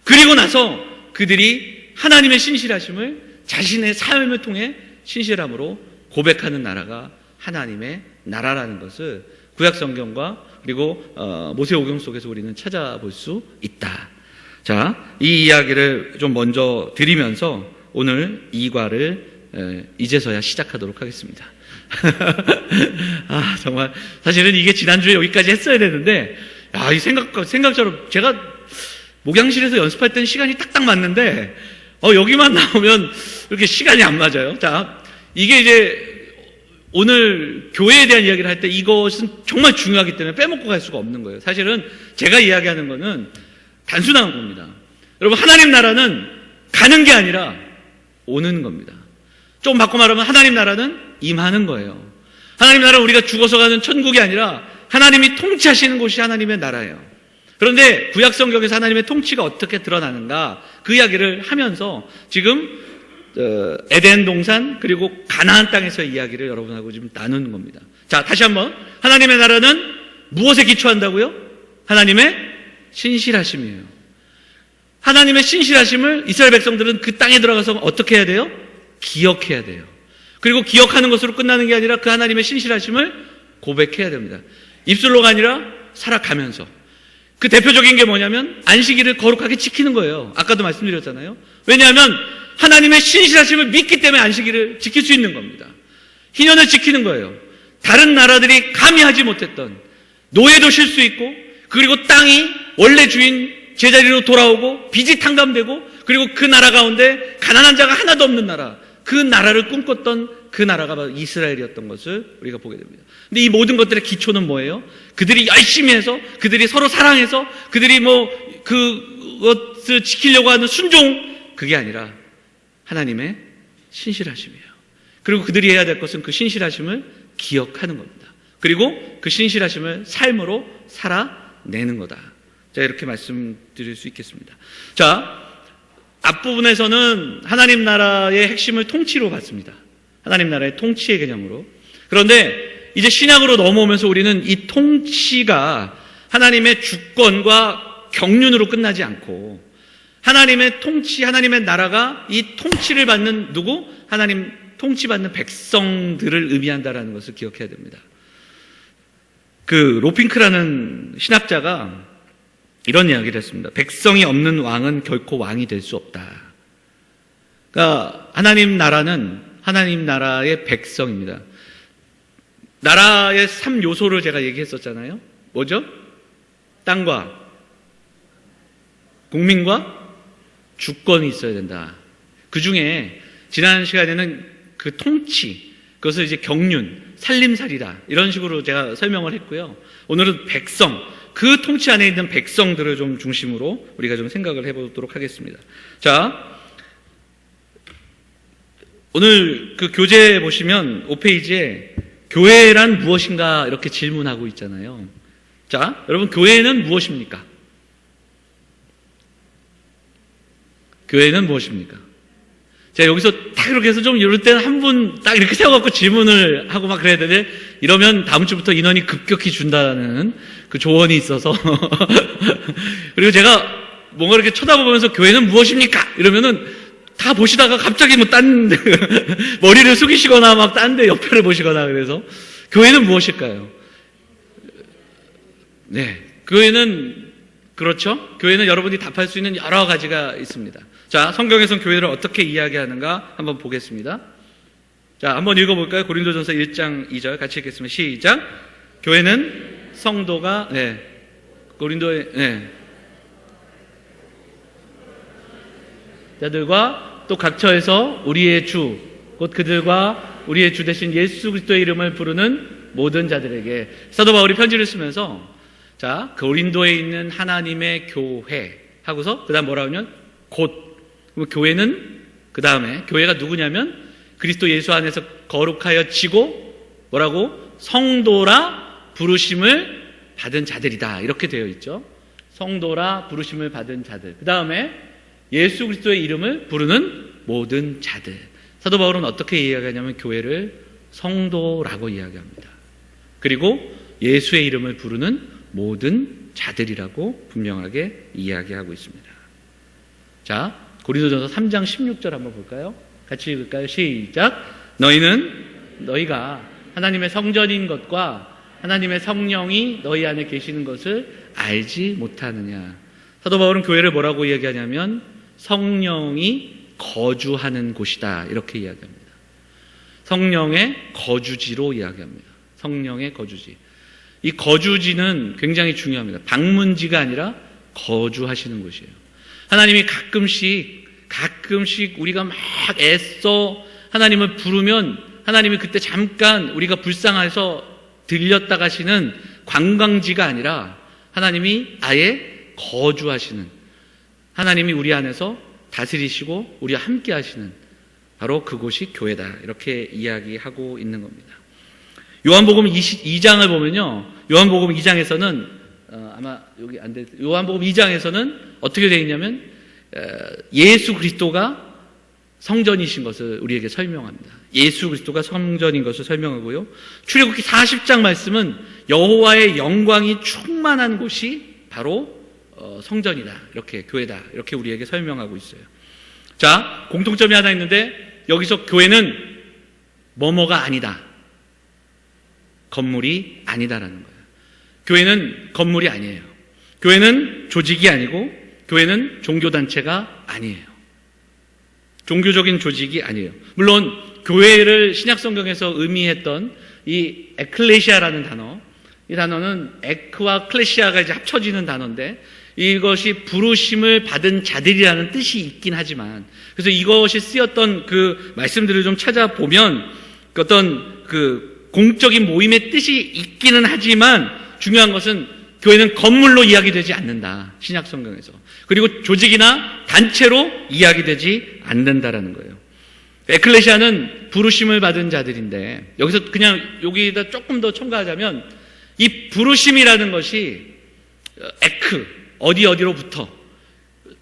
그리고 나서 그들이 하나님의 신실하심을 자신의 삶을 통해 신실함으로 고백하는 나라가 하나님의 나라라는 것을 구약 성경과 그리고 모세오경 속에서 우리는 찾아볼 수 있다. 자, 이 이야기를 좀 먼저 드리면서 오늘 2과를 이제서야 시작하도록 하겠습니다. 아, 정말 사실은 이게 지난주에 여기까지 했어야 되는데, 야, 이 생각처럼 제가 목양실에서 연습할 때는 시간이 딱딱 맞는데 여기만 나오면 이렇게 시간이 안 맞아요. 자, 이게 이제 오늘 교회에 대한 이야기를 할 때 이것은 정말 중요하기 때문에 빼먹고 갈 수가 없는 거예요. 사실은 제가 이야기하는 거는 단순한 겁니다. 여러분, 하나님 나라는 가는 게 아니라 오는 겁니다. 좀 바꿔 말하면 하나님 나라는 임하는 거예요. 하나님 나라는 우리가 죽어서 가는 천국이 아니라 하나님이 통치하시는 곳이 하나님의 나라예요. 그런데 구약 성경에서 하나님의 통치가 어떻게 드러나는가, 그 이야기를 하면서 지금 에덴 동산 그리고 가나안 땅에서의 이야기를 여러분하고 지금 나누는 겁니다. 자, 다시 한번, 하나님의 나라는 무엇에 기초한다고요? 하나님의 신실하심이에요. 하나님의 신실하심을 이스라엘 백성들은 그 땅에 들어가서 어떻게 해야 돼요? 기억해야 돼요. 그리고 기억하는 것으로 끝나는 게 아니라 그 하나님의 신실하심을 고백해야 됩니다. 입술로가 아니라 살아가면서. 그 대표적인 게 뭐냐면 안식일을 거룩하게 지키는 거예요. 아까도 말씀드렸잖아요. 왜냐하면 하나님의 신실하심을 믿기 때문에 안식일을 지킬 수 있는 겁니다. 희년을 지키는 거예요. 다른 나라들이 감히 하지 못했던, 노예도 쉴 수 있고, 그리고 땅이 원래 주인 제자리로 돌아오고 빚이 탕감되고, 그리고 그 나라 가운데 가난한 자가 하나도 없는 나라, 그 나라를 꿈꿨던 그 나라가 바로 이스라엘이었던 것을 우리가 보게 됩니다. 근데 이 모든 것들의 기초는 뭐예요? 그들이 열심히 해서, 그들이 서로 사랑해서, 그들이 그것을 지키려고 하는 순종, 그게 아니라 하나님의 신실하심이에요. 그리고 그들이 해야 될 것은 그 신실하심을 기억하는 겁니다. 그리고 그 신실하심을 삶으로 살아내는 거다. 자, 이렇게 말씀드릴 수 있겠습니다. 자, 앞부분에서는 하나님 나라의 핵심을 통치로 봤습니다. 하나님 나라의 통치의 개념으로. 그런데 이제 신약으로 넘어오면서 우리는 이 통치가 하나님의 주권과 경륜으로 끝나지 않고, 하나님의 통치, 하나님의 나라가 이 통치를 받는 누구? 하나님 통치받는 백성들을 의미한다라는 것을 기억해야 됩니다. 그 로핑크라는 신학자가 이런 이야기를 했습니다. 백성이 없는 왕은 결코 왕이 될 수 없다. 그러니까 하나님 나라는 하나님 나라의 백성입니다. 나라의 3요소를 제가 얘기했었잖아요. 뭐죠? 땅과 국민과 주권이 있어야 된다. 그 중에 지난 시간에는 그 통치, 그것을 이제 경륜, 살림살이다, 이런 식으로 제가 설명을 했고요. 오늘은 백성, 그 통치 안에 있는 백성들을 좀 중심으로 우리가 좀 생각을 해보도록 하겠습니다. 자, 오늘 그 교재 보시면 5페이지에 교회란 무엇인가 이렇게 질문하고 있잖아요. 자, 여러분, 교회는 무엇입니까? 교회는 무엇입니까? 제가 여기서 딱 이렇게 해서 좀 이럴 때는 한 분 딱 이렇게 세워갖고 질문을 하고 막 그래야 되는데, 이러면 다음 주부터 인원이 급격히 준다는 그 조언이 있어서 그리고 제가 뭔가 이렇게 쳐다보면서 교회는 무엇입니까? 이러면은 다 보시다가 갑자기 머리를 숙이시거나 막 딴 데 옆에를 보시거나, 그래서 교회는 무엇일까요? 네, 교회는 그렇죠? 교회는 여러분이 답할 수 있는 여러 가지가 있습니다. 자, 성경에서는 교회를 어떻게 이야기하는가 한번 보겠습니다. 자, 한번 읽어볼까요? 고린도전서 1장 2절 같이 읽겠습니다. 시작. 교회는 성도가, 고린도의, 자들과 또 각처에서 우리의 주, 곧 그들과 우리의 주 대신 예수 그리스도의 이름을 부르는 모든 자들에게, 사도 바울이 편지를 쓰면서, 자, 고린도에 있는 하나님의 교회 하고서 그 다음 뭐라 하면 곧, 교회는 그 다음에 교회가 누구냐면 그리스도 예수 안에서 거룩하여 지고 뭐라고? 성도라 부르심을 받은 자들이다, 이렇게 되어 있죠. 성도라 부르심을 받은 자들. 그 다음에 예수 그리스도의 이름을 부르는 모든 자들. 사도 바울은 어떻게 이야기하냐면 교회를 성도라고 이야기합니다. 그리고 예수의 이름을 부르는 모든 자들이라고 분명하게 이야기하고 있습니다. 자, 고린도전서 3장 16절 한번 볼까요? 같이 읽을까요? 시작. 너희가 하나님의 성전인 것과 하나님의 성령이 너희 안에 계시는 것을 알지 못하느냐. 사도 바울은 교회를 뭐라고 이야기하냐면 성령이 거주하는 곳이다, 이렇게 이야기합니다. 성령의 거주지로 이야기합니다. 성령의 거주지. 이 거주지는 굉장히 중요합니다. 방문지가 아니라 거주하시는 곳이에요. 하나님이 가끔씩 우리가 막 애써 하나님을 부르면 하나님이 그때 잠깐 우리가 불쌍해서 들렸다 가시는 관광지가 아니라 하나님이 아예 거주하시는, 하나님이 우리 안에서 다스리시고 우리와 함께 하시는 바로 그곳이 교회다, 이렇게 이야기하고 있는 겁니다. 요한복음 22장을 보면요, 요한복음 2장에서는 아마 여기 안 돼, 요한복음 2장에서는 어떻게 되어 있냐면 예수 그리스도가 성전이신 것을 우리에게 설명합니다. 예수 그리스도가 성전인 것을 설명하고요, 출애굽기 40장 말씀은 여호와의 영광이 충만한 곳이 바로 성전이다, 이렇게 교회다, 이렇게 우리에게 설명하고 있어요. 자, 공통점이 하나 있는데 여기서 교회는 뭐뭐가 아니다, 건물이 아니다라는 거예요. 교회는 건물이 아니에요. 교회는 조직이 아니고 교회는 종교단체가 아니에요. 종교적인 조직이 아니에요. 물론 교회를 신약성경에서 의미했던 이 에클레시아라는 단어, 이 단어는 에크와 클레시아가 이제 합쳐지는 단어인데 이것이 부르심을 받은 자들이라는 뜻이 있긴 하지만, 그래서 이것이 쓰였던 그 말씀들을 좀 찾아보면 어떤 그 공적인 모임의 뜻이 있기는 하지만 중요한 것은 교회는 건물로 이야기되지 않는다, 신약성경에서. 그리고 조직이나 단체로 이야기되지 않는다라는 거예요. 에클레시아는 부르심을 받은 자들인데, 여기서 그냥 여기다 조금 더 첨가하자면 이 부르심이라는 것이 에크, 어디로부터,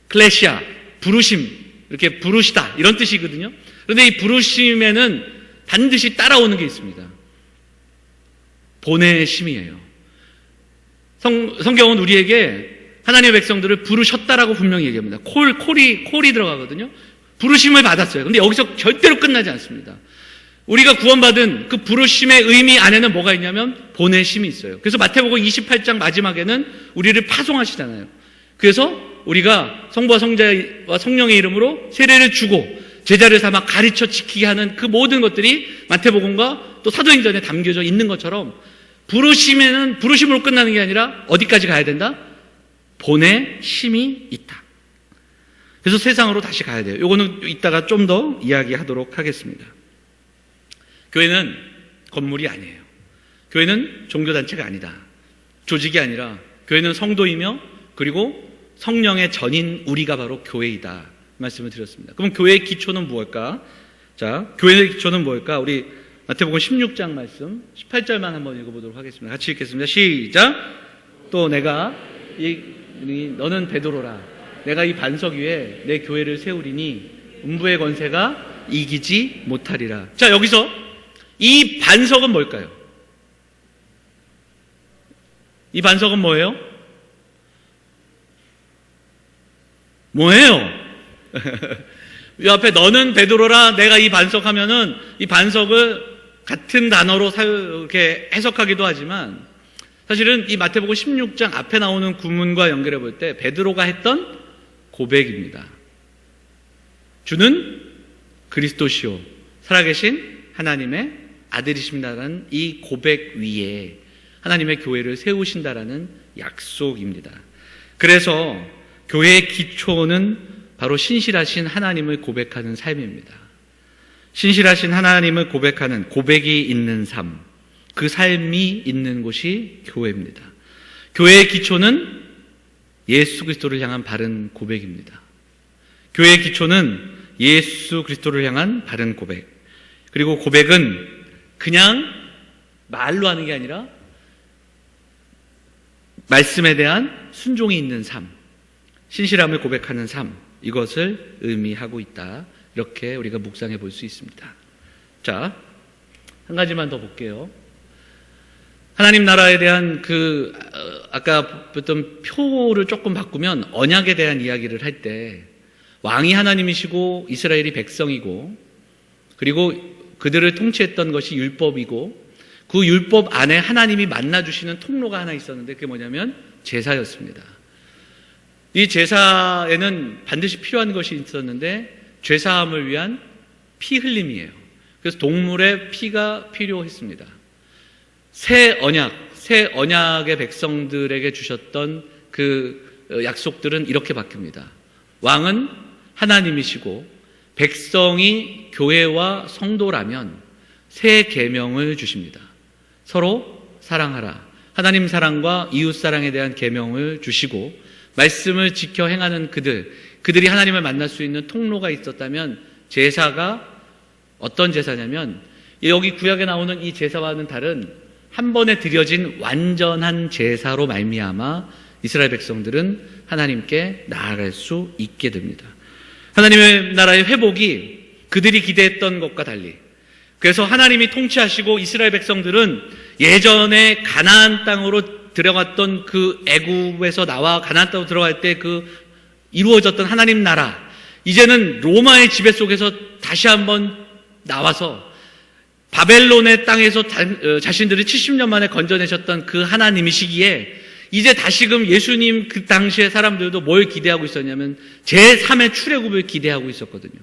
클레시아, 부르심, 이렇게 부르시다, 이런 뜻이거든요. 그런데 이 부르심에는 반드시 따라오는 게 있습니다. 보내심이에요. 성경은 우리에게 하나님의 백성들을 부르셨다라고 분명히 얘기합니다. 콜이 들어가거든요. 부르심을 받았어요. 근데 여기서 절대로 끝나지 않습니다. 우리가 구원받은 그 부르심의 의미 안에는 뭐가 있냐면 보내심이 있어요. 그래서 마태복음 28장 마지막에는 우리를 파송하시잖아요. 그래서 우리가 성부와 성자와 성령의 이름으로 세례를 주고 제자를 삼아 가르쳐 지키게 하는 그 모든 것들이 마태복음과 또 사도행전에 담겨져 있는 것처럼, 부르심에는 부르심으로 끝나는 게 아니라 어디까지 가야 된다? 보내심이 있다. 그래서 세상으로 다시 가야 돼요. 요거는 이따가 좀 더 이야기하도록 하겠습니다. 교회는 건물이 아니에요. 교회는 종교단체가 아니다. 조직이 아니라 교회는 성도이며 그리고 성령의 전인 우리가 바로 교회이다, 말씀을 드렸습니다. 그럼 교회의 기초는 무엇일까? 자, 교회의 기초는 무엇일까? 우리 마태복음 16장 말씀 18절만 한번 읽어보도록 하겠습니다. 같이 읽겠습니다. 시작. 또 내가 너는 베드로라, 내가 이 반석 위에 내 교회를 세우리니 음부의 권세가 이기지 못하리라. 자, 여기서 이 반석은 뭘까요? 이 반석은 뭐예요? 뭐예요? 이 앞에 너는 베드로라, 내가 이 반석 하면은 이 반석을 같은 단어로 이렇게 해석하기도 하지만 사실은 이 마태복음 16장 앞에 나오는 구문과 연결해 볼 때 베드로가 했던 고백입니다. 주는 그리스도시요 살아계신 하나님의 아들이십니다라는 이 고백 위에 하나님의 교회를 세우신다라는 약속입니다. 그래서 교회의 기초는 바로 신실하신 하나님을 고백하는 삶입니다. 신실하신 하나님을 고백하는 고백이 있는 삶, 그 삶이 있는 곳이 교회입니다. 교회의 기초는 예수 그리스도를 향한 바른 고백입니다. 교회의 기초는 예수 그리스도를 향한 바른 고백. 그리고 고백은 그냥 말로 하는 게 아니라 말씀에 대한 순종이 있는 삶, 신실함을 고백하는 삶, 이것을 의미하고 있다, 이렇게 우리가 묵상해 볼 수 있습니다. 자, 한 가지만 더 볼게요. 하나님 나라에 대한 아까 봤던 표를 조금 바꾸면 언약에 대한 이야기를 할 때 왕이 하나님이시고 이스라엘이 백성이고 그리고 그들을 통치했던 것이 율법이고 그 율법 안에 하나님이 만나주시는 통로가 하나 있었는데 그게 뭐냐면 제사였습니다. 이 제사에는 반드시 필요한 것이 있었는데 죄사함을 위한 피 흘림이에요. 그래서 동물의 피가 필요했습니다. 새 언약의 백성들에게 주셨던 그 약속들은 이렇게 바뀝니다. 왕은 하나님이시고 백성이 교회와 성도라면 새 계명을 주십니다. 서로 사랑하라. 하나님 사랑과 이웃 사랑에 대한 계명을 주시고 말씀을 지켜 행하는 그들이 하나님을 만날 수 있는 통로가 있었다면 제사가 어떤 제사냐면 여기 구약에 나오는 이 제사와는 다른 한 번에 드려진 완전한 제사로 말미암아 이스라엘 백성들은 하나님께 나아갈 수 있게 됩니다. 하나님의 나라의 회복이 그들이 기대했던 것과 달리, 그래서 하나님이 통치하시고 이스라엘 백성들은 예전에 가나안 땅으로 들어갔던 그 애굽에서 나와 가나안 땅으로 들어갈 때 그 이루어졌던 하나님 나라, 이제는 로마의 지배 속에서 다시 한번 나와서 바벨론의 땅에서 자신들이 70년 만에 건져내셨던 그 하나님이시기에 이제 다시금 예수님 그 당시의 사람들도 뭘 기대하고 있었냐면 제3의 출애굽을 기대하고 있었거든요.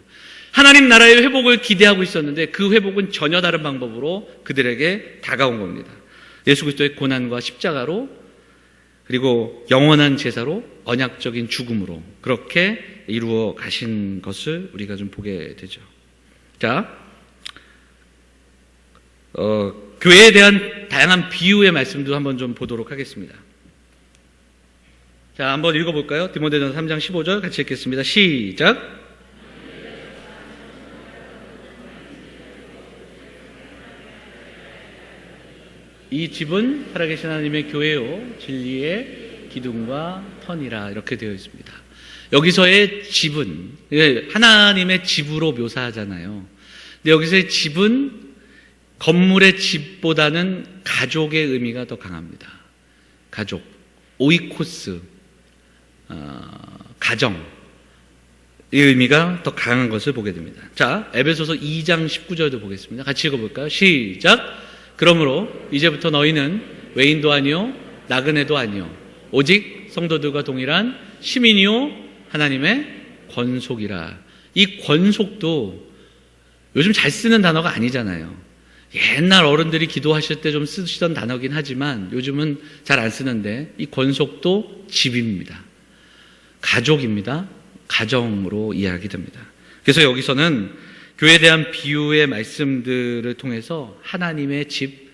하나님 나라의 회복을 기대하고 있었는데 그 회복은 전혀 다른 방법으로 그들에게 다가온 겁니다. 예수 그리스도의 고난과 십자가로, 그리고 영원한 제사로, 언약적인 죽음으로 그렇게 이루어 가신 것을 우리가 좀 보게 되죠. 자, 교회에 대한 다양한 비유의 말씀도 한번 좀 보도록 하겠습니다. 자, 한번 읽어볼까요? 디모데전서 3장 15절 같이 읽겠습니다. 시작. 이 집은 살아계신 하나님의 교회요 진리의 기둥과 터니라, 이렇게 되어 있습니다. 여기서의 집은 하나님의 집으로 묘사하잖아요. 근데 여기서의 집은 건물의 집보다는 가족의 의미가 더 강합니다. 가족, 오이코스, 가정, 이 의미가 더 강한 것을 보게 됩니다. 자, 에베소서 2장 19절도 보겠습니다. 같이 읽어볼까요? 시작. 그러므로 이제부터 너희는 외인도 아니요 나그네도 아니요 오직 성도들과 동일한 시민이요 하나님의 권속이라. 이 권속도 요즘 잘 쓰는 단어가 아니잖아요. 옛날 어른들이 기도하실 때 좀 쓰시던 단어긴 하지만 요즘은 잘 안 쓰는데, 이 권속도 집입니다. 가족입니다. 가정으로 이야기됩니다. 그래서 여기서는 교회에 대한 비유의 말씀들을 통해서 하나님의 집,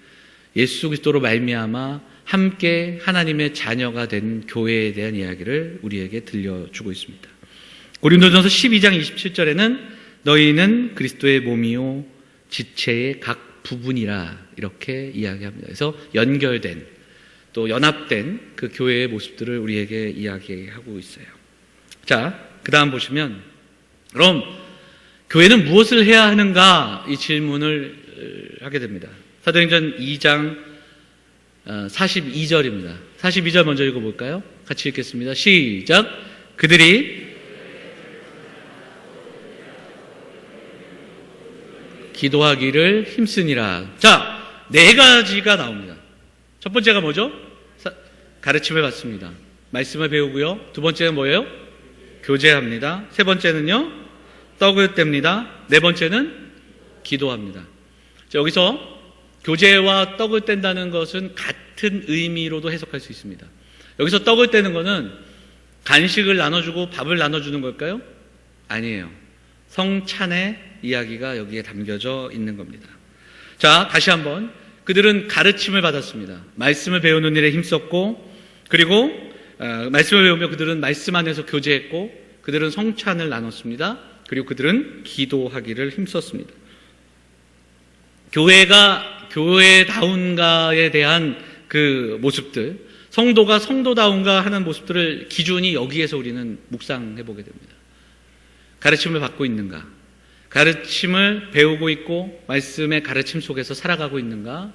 예수 그리스도로 말미암아 함께 하나님의 자녀가 된 교회에 대한 이야기를 우리에게 들려주고 있습니다. 고린도전서 12장 27절에는 너희는 그리스도의 몸이요 지체의 각 부분이라, 이렇게 이야기합니다. 그래서 연결된, 또 연합된 그 교회의 모습들을 우리에게 이야기하고 있어요. 자, 그 다음 보시면, 그럼 교회는 무엇을 해야 하는가, 이 질문을 하게 됩니다. 사도행전 2장 42절입니다. 42절 먼저 읽어볼까요? 같이 읽겠습니다. 시작. 그들이 기도하기를 힘쓰니라. 자, 네 가지가 나옵니다. 첫 번째가 뭐죠? 가르침을 받습니다. 말씀을 배우고요. 두 번째는 뭐예요? 교제합니다. 세 번째는요? 떡을 뗍니다. 네 번째는 기도합니다. 자, 여기서 교제와 떡을 뗀다는 것은 같은 의미로도 해석할 수 있습니다. 여기서 떡을 떼는 것은 간식을 나눠주고 밥을 나눠주는 걸까요? 아니에요. 성찬의 이야기가 여기에 담겨져 있는 겁니다. 자, 다시 한번. 그들은 가르침을 받았습니다. 말씀을 배우는 일에 힘썼고, 그리고 말씀을 배우며 그들은 말씀 안에서 교제했고, 그들은 성찬을 나눴습니다. 그리고 그들은 기도하기를 힘썼습니다. 교회가 교회다운가에 대한 그 모습들, 성도가 성도다운가 하는 모습들을 기준이 여기에서 우리는 묵상해 보게 됩니다. 가르침을 받고 있는가? 가르침을 배우고 있고 말씀의 가르침 속에서 살아가고 있는가?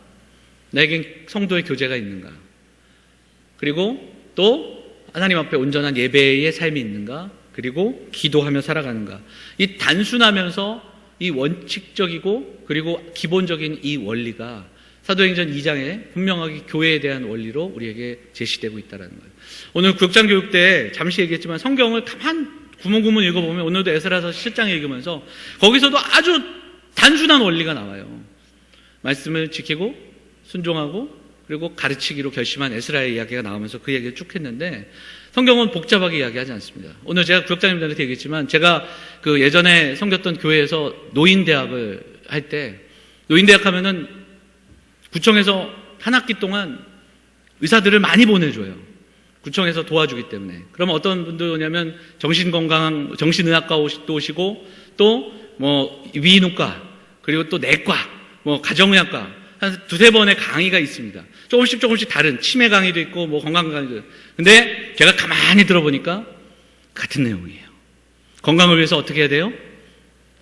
나에겐 성도의 교제가 있는가? 그리고 또 하나님 앞에 온전한 예배의 삶이 있는가? 그리고 기도하며 살아가는가? 이 단순하면서 이 원칙적이고 그리고 기본적인 이 원리가 사도행전 2장에 분명하게 교회에 대한 원리로 우리에게 제시되고 있다는 거예요. 오늘 구역장 교육 때 잠시 얘기했지만 성경을 가만 구문구문 읽어보면 오늘도 에스라서 7장 읽으면서 거기서도 아주 단순한 원리가 나와요. 말씀을 지키고 순종하고 그리고 가르치기로 결심한 에스라의 이야기가 나오면서 그 얘기를 쭉 했는데 성경은 복잡하게 이야기하지 않습니다. 오늘 제가 구역장님들한테 얘기했지만 제가 그 예전에 섬겼던 교회에서 노인대학을 할 때 노인대학 하면은 구청에서 한 학기 동안 의사들을 많이 보내줘요. 구청에서 도와주기 때문에. 그러면 어떤 분들 오냐면 정신의학과 도 오시고 또 뭐 위의학과 그리고 또 내과 뭐 가정의학과 한 두세 번의 강의가 있습니다. 조금씩 다른 치매 강의도 있고 뭐 건강 강의도 있고. 근데 제가 가만히 들어보니까 같은 내용이에요. 건강을 위해서 어떻게 해야 돼요?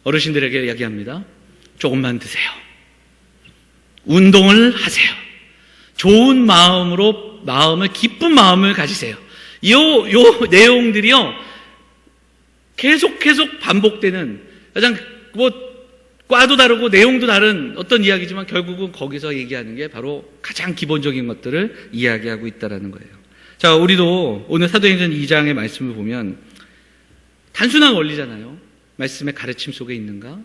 어르신들에게 이야기합니다. 조금만 드세요. 운동을 하세요. 좋은 기쁜 마음을 가지세요. 요 내용들이요. 계속 반복되는 가장 과도 다르고 내용도 다른 어떤 이야기지만 결국은 거기서 얘기하는 게 바로 가장 기본적인 것들을 이야기하고 있다는 거예요. 자, 우리도 오늘 사도행전 2장의 말씀을 보면 단순한 원리잖아요. 말씀의 가르침 속에 있는가?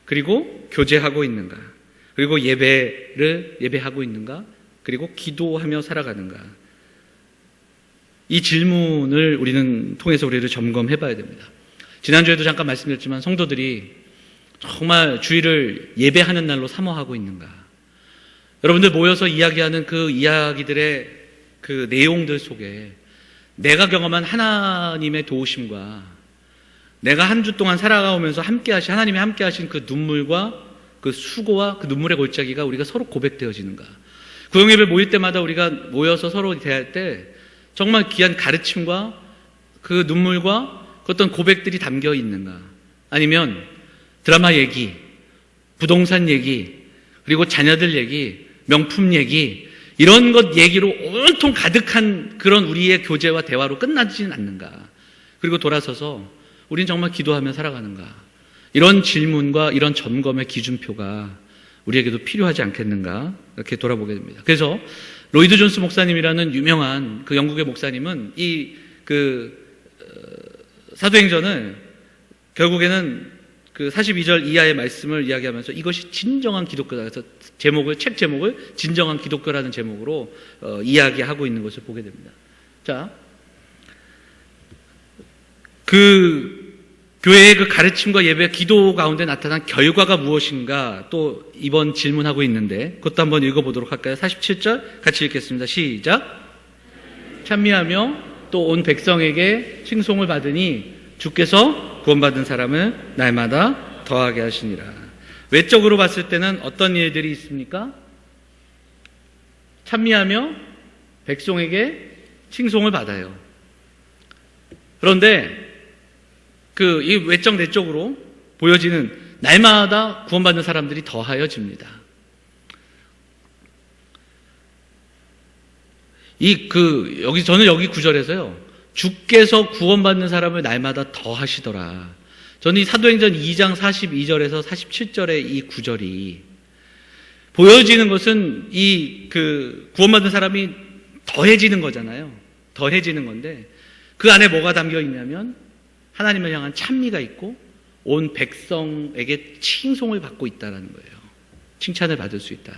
그리고 교제하고 있는가? 그리고 예배하고 있는가? 그리고 기도하며 살아가는가? 이 질문을 통해서 우리를 점검해 봐야 됩니다. 지난주에도 잠깐 말씀드렸지만 성도들이 정말 주일을 예배하는 날로 사모하고 있는가? 여러분들 모여서 이야기하는 그 이야기들의 그 내용들 속에 내가 경험한 하나님의 도우심과 내가 한 주 동안 살아가면서 하나님이 함께 하신 그 눈물과 그 수고와 그 눈물의 골짜기가 우리가 서로 고백되어지는가? 구역예배 모일 때마다 우리가 모여서 서로 대할 때 정말 귀한 가르침과 그 눈물과 그 어떤 고백들이 담겨 있는가? 아니면 드라마 얘기, 부동산 얘기, 그리고 자녀들 얘기, 명품 얘기, 이런 것 얘기로 온통 가득한 그런 우리의 교제와 대화로 끝나지는 않는가? 그리고 돌아서서 우린 정말 기도하며 살아가는가? 이런 질문과 이런 점검의 기준표가 우리에게도 필요하지 않겠는가? 이렇게 돌아보게 됩니다. 그래서 로이드 존스 목사님이라는 유명한 그 영국의 목사님은 사도행전을 결국에는 그 42절 이하의 말씀을 이야기하면서 이것이 진정한 기독교다. 그래서 책 제목을 진정한 기독교라는 제목으로 이야기하고 있는 것을 보게 됩니다. 자, 그 교회의 그 가르침과 예배, 기도 가운데 나타난 결과가 무엇인가 또 이번 질문하고 있는데 그것도 한번 읽어보도록 할까요? 47절 같이 읽겠습니다. 시작. 찬미하며 또 온 백성에게 칭송을 받으니 주께서 구원받은 사람을 날마다 더하게 하시니라. 외적으로 봤을 때는 어떤 일들이 있습니까? 찬미하며 백성에게 칭송을 받아요. 그런데 이 외적 내적으로 보여지는 날마다 구원받는 사람들이 더하여집니다. 저는 여기 구절에서요. 주께서 구원받는 사람을 날마다 더하시더라. 저는 이 사도행전 2장 42절에서 47절의 이 구절이 보여지는 것은 구원받는 사람이 더해지는 거잖아요. 더해지는 건데 그 안에 뭐가 담겨 있냐면 하나님을 향한 찬미가 있고 온 백성에게 칭송을 받고 있다는 거예요. 칭찬을 받을 수 있다.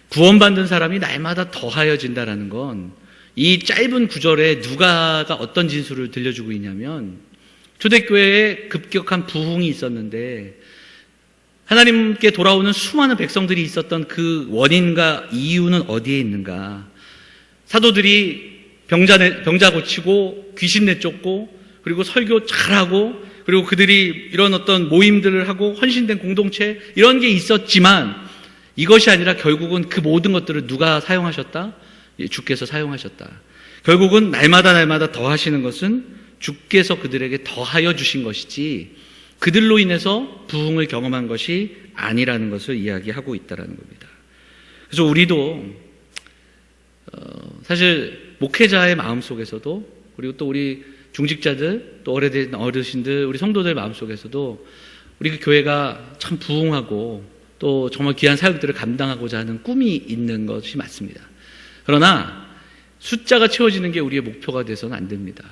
구원받는 사람이 날마다 더하여진다는 건 이 짧은 구절에 누가가 어떤 진술을 들려주고 있냐면 초대교회에 급격한 부흥이 있었는데 하나님께 돌아오는 수많은 백성들이 있었던 그 원인과 이유는 어디에 있는가? 사도들이 병자 고치고 귀신 내쫓고 그리고 설교 잘하고 그리고 그들이 이런 어떤 모임들을 하고 헌신된 공동체 이런 게 있었지만 이것이 아니라 결국은 그 모든 것들을 누가 사용하셨다? 주께서 사용하셨다. 결국은 날마다 더하시는 것은 주께서 그들에게 더하여 주신 것이지 그들로 인해서 부흥을 경험한 것이 아니라는 것을 이야기하고 있다는 겁니다. 그래서 우리도 사실 목회자의 마음속에서도 그리고 또 우리 중직자들 또 오래된 어르신들 우리 성도들 마음속에서도 우리 그 교회가 참 부흥하고 또 정말 귀한 사역들을 감당하고자 하는 꿈이 있는 것이 맞습니다. 그러나 숫자가 채워지는 게 우리의 목표가 돼서는 안 됩니다.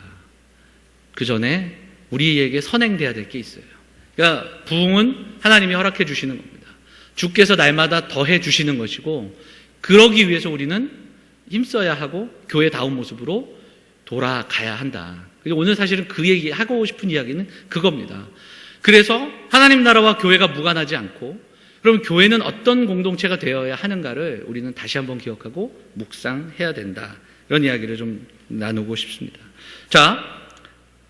그 전에 우리에게 선행돼야 될 게 있어요. 그러니까 부흥은 하나님이 허락해 주시는 겁니다. 주께서 날마다 더해 주시는 것이고, 그러기 위해서 우리는 힘써야 하고 교회다운 모습으로 돌아가야 한다. 오늘 사실은 그 얘기, 하고 싶은 이야기는 그겁니다. 그래서 하나님 나라와 교회가 무관하지 않고, 그럼 교회는 어떤 공동체가 되어야 하는가를 우리는 다시 한번 기억하고 묵상해야 된다. 이런 이야기를 좀 나누고 싶습니다. 자,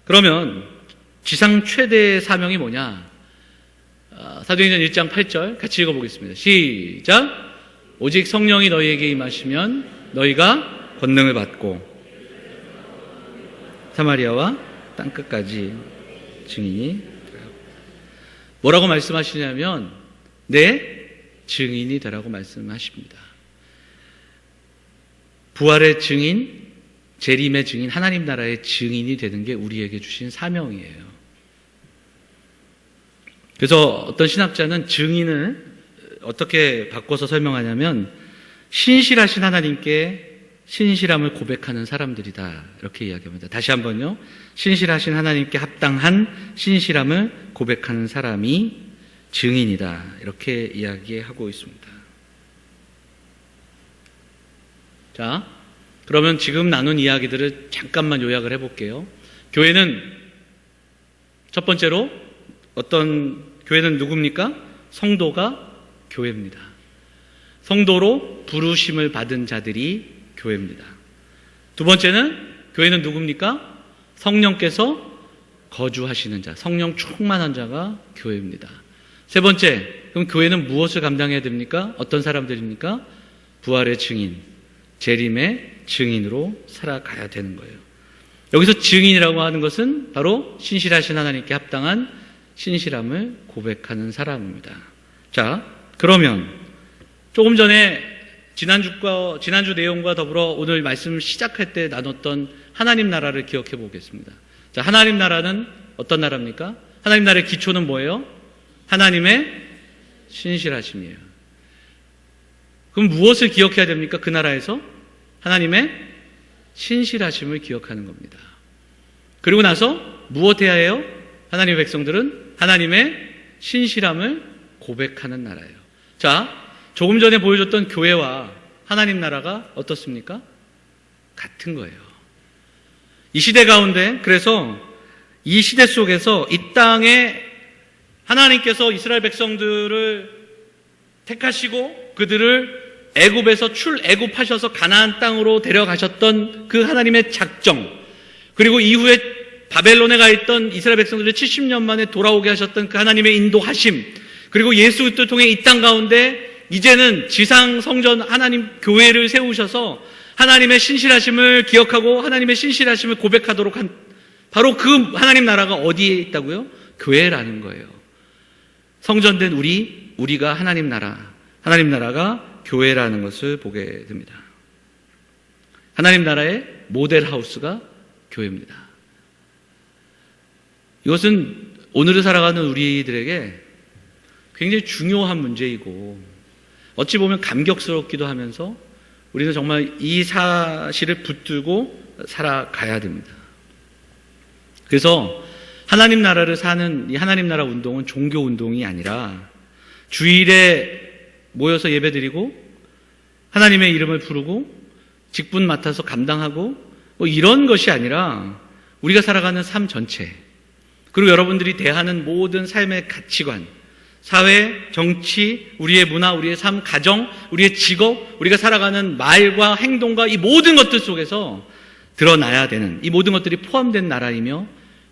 그러면 지상 최대의 사명이 뭐냐? 사도행전 1장 8절 같이 읽어보겠습니다. 시작! 오직 성령이 너희에게 임하시면 너희가 권능을 받고 사마리아와 땅끝까지 증인이 되라고. 뭐라고 말씀하시냐면 내 증인이 되라고 말씀하십니다. 부활의 증인, 재림의 증인, 하나님 나라의 증인이 되는 게 우리에게 주신 사명이에요. 그래서 어떤 신학자는 증인을 어떻게 바꿔서 설명하냐면 신실하신 하나님께 신실함을 고백하는 사람들이다, 이렇게 이야기합니다. 다시 한번요. 신실하신 하나님께 합당한 신실함을 고백하는 사람이 증인이다, 이렇게 이야기하고 있습니다. 자, 그러면 지금 나눈 이야기들을 잠깐만 요약을 해볼게요. 교회는 첫 번째로 교회는 누굽니까? 성도가 교회입니다. 성도로 부르심을 받은 자들이 교회입니다. 두 번째는 교회는 누굽니까? 성령께서 거주하시는 자, 성령 충만한 자가 교회입니다. 세 번째, 그럼 교회는 무엇을 감당해야 됩니까? 어떤 사람들입니까? 부활의 증인, 재림의 증인으로 살아가야 되는 거예요. 여기서 증인이라고 하는 것은 바로 신실하신 하나님께 합당한 신실함을 고백하는 사람입니다. 자, 그러면 조금 전에 지난주 내용과 더불어 오늘 말씀 시작할 때 나눴던 하나님 나라를 기억해 보겠습니다. 자, 하나님 나라는 어떤 나라입니까? 하나님 나라의 기초는 뭐예요? 하나님의 신실하심이에요. 그럼 무엇을 기억해야 됩니까? 그 나라에서 하나님의 신실하심을 기억하는 겁니다. 그리고 나서 무엇 해야 해요? 하나님의 백성들은 하나님의 신실함을 고백하는 나라예요. 자, 조금 전에 보여줬던 교회와 하나님 나라가 어떻습니까? 같은 거예요. 이 시대 가운데, 그래서 이 시대 속에서 이 땅에 하나님께서 이스라엘 백성들을 택하시고 그들을 애굽에서 출애굽하셔서 가나안 땅으로 데려가셨던 그 하나님의 작정, 그리고 이후에 바벨론에 가 있던 이스라엘 백성들을 70년 만에 돌아오게 하셨던 그 하나님의 인도하심, 그리고 예수 그리스도를 통해 이 땅 가운데 이제는 지상 성전 하나님 교회를 세우셔서 하나님의 신실하심을 기억하고 하나님의 신실하심을 고백하도록 한, 바로 그 하나님 나라가 어디에 있다고요? 교회라는 거예요. 성전된 우리가 하나님 나라가 교회라는 것을 보게 됩니다. 하나님 나라의 모델 하우스가 교회입니다. 이것은 오늘을 살아가는 우리들에게 굉장히 중요한 문제이고, 어찌 보면 감격스럽기도 하면서 우리는 정말 이 사실을 붙들고 살아가야 됩니다. 그래서 하나님 나라를 사는 이 하나님 나라 운동은 종교 운동이 아니라 주일에 모여서 예배드리고 하나님의 이름을 부르고 직분 맡아서 감당하고 이런 것이 아니라 우리가 살아가는 삶 전체, 그리고 여러분들이 대하는 모든 삶의 가치관, 사회, 정치, 우리의 문화, 우리의 삶, 가정, 우리의 직업, 우리가 살아가는 말과 행동과 이 모든 것들 속에서 드러나야 되는, 이 모든 것들이 포함된 나라이며,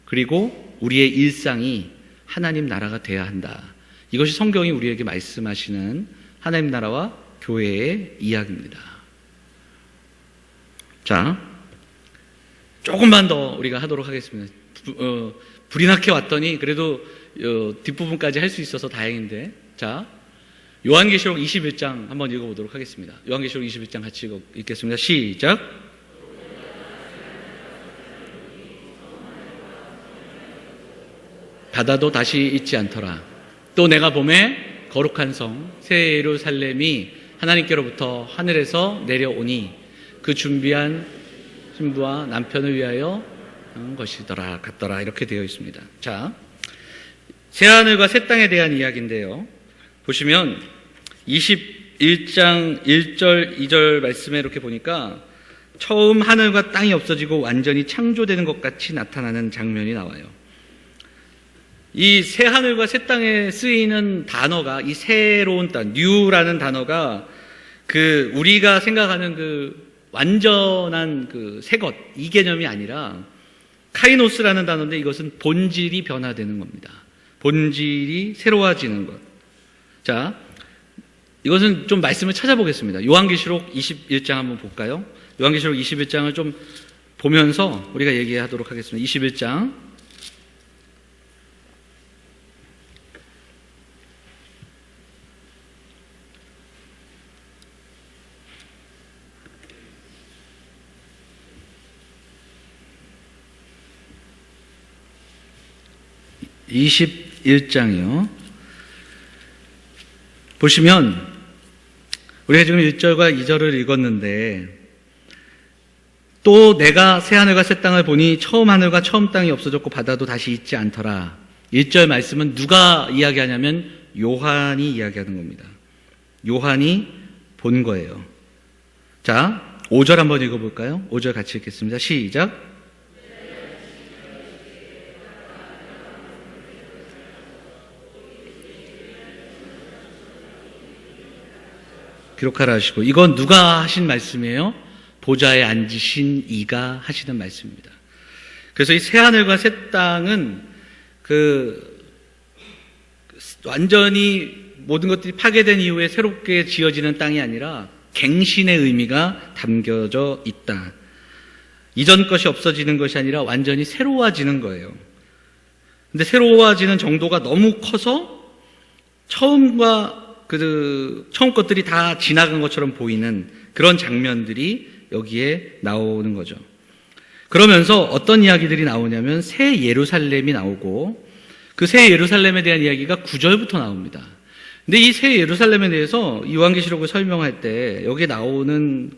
그리고 우리의 일상이 하나님 나라가 돼야 한다. 이것이 성경이 우리에게 말씀하시는 하나님 나라와 교회의 이야기입니다. 자, 조금만 더 우리가 하도록 하겠습니다. 불이 나게 왔더니 그래도 뒷부분까지 할 수 있어서 다행인데, 자, 요한계시록 21장 한번 읽어보도록 하겠습니다. 요한계시록 21장 같이 읽겠습니다. 시작. 바다도 다시 잊지 않더라. 또 내가 보매 거룩한 성 새 예루살렘이 하나님께로부터 하늘에서 내려오니 그 준비한 신부와 남편을 위하여 것이더라 같더라, 이렇게 되어 있습니다. 자, 새하늘과 새 땅에 대한 이야기인데요. 보시면 21장 1절 2절 말씀에 이렇게 보니까 처음 하늘과 땅이 없어지고 완전히 창조되는 것 같이 나타나는 장면이 나와요. 이 새 하늘과 새 땅에 쓰이는 단어가, 이 새로운 땅, 뉴라는 단어가 그 우리가 생각하는 그 완전한 그 새 것, 이 개념이 아니라 카이노스라는 단어인데 이것은 본질이 변화되는 겁니다. 본질이 새로워지는 것. 자, 이것은 좀 말씀을 찾아보겠습니다. 요한계시록 21장 한번 볼까요? 요한계시록 21장을 좀 보면서 우리가 얘기하도록 하겠습니다. 21장. (21장이요) 보시면 우리가 지금 1절과 2절을 읽었는데, 또 내가 새 하늘과 새 땅을 보니 처음 하늘과 처음 땅이 없어졌고 바다도 다시 있지 않더라. 1절 말씀은 누가 이야기하냐면 요한이 이야기하는 겁니다. 요한이 본 거예요. 자, 5절 한번 읽어볼까요? 5절 같이 읽겠습니다. 시작. 기록하라 하시고, 이건 누가 하신 말씀이에요? 보좌에 앉으신 이가 하시는 말씀입니다. 그래서 이 새하늘과 새 땅은 완전히 모든 것들이 파괴된 이후에 새롭게 지어지는 땅이 아니라 갱신의 의미가 담겨져 있다. 이전 것이 없어지는 것이 아니라 완전히 새로워지는 거예요. 근데 새로워지는 정도가 너무 커서 처음 것들이 다 지나간 것처럼 보이는 그런 장면들이 여기에 나오는 거죠. 그러면서 어떤 이야기들이 나오냐면 새 예루살렘이 나오고, 그 새 예루살렘에 대한 이야기가 9절부터 나옵니다. 근데 이 새 예루살렘에 대해서 요한계시록을 설명할 때 여기에 나오는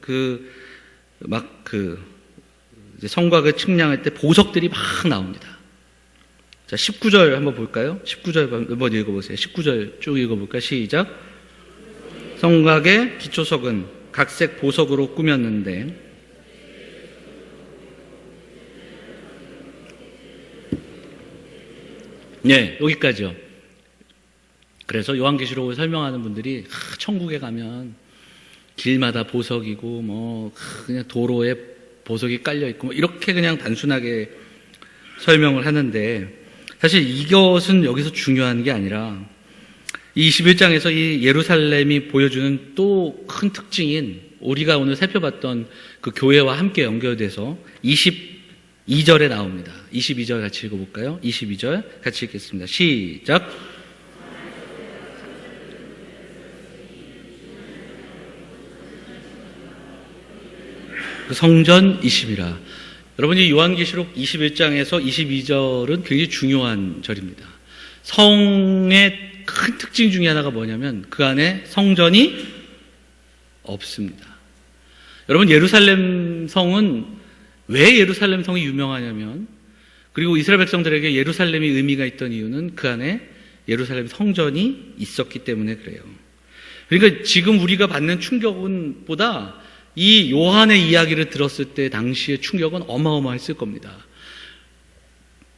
성곽을 측량할 때 보석들이 막 나옵니다. 자, 19절 한번 볼까요? 19절 한번 읽어보세요. 19절 쭉 읽어볼까요? 시작. 성곽의 기초석은 각색 보석으로 꾸몄는데, 네, 여기까지요. 그래서 요한계시록을 설명하는 분들이 천국에 가면 길마다 보석이고 그냥 도로에 보석이 깔려있고 이렇게 그냥 단순하게 설명을 하는데, 사실 이것은 여기서 중요한 게 아니라 이 21장에서 이 예루살렘이 보여주는 또 큰 특징인 우리가 오늘 살펴봤던 그 교회와 함께 연결돼서 22절에 나옵니다. 22절 같이 읽어볼까요? 22절 같이 읽겠습니다. 시작. 그 성전이심이라. 여러분이 요한계시록 21장에서 22절은 굉장히 중요한 절입니다. 성의 큰 특징 중에 하나가 뭐냐면 그 안에 성전이 없습니다. 여러분, 예루살렘 성은 왜 예루살렘 성이 유명하냐면, 그리고 이스라엘 백성들에게 예루살렘이 의미가 있던 이유는 그 안에 예루살렘 성전이 있었기 때문에 그래요. 그러니까 지금 우리가 받는 충격은 보다 이 요한의 이야기를 들었을 때 당시의 충격은 어마어마했을 겁니다.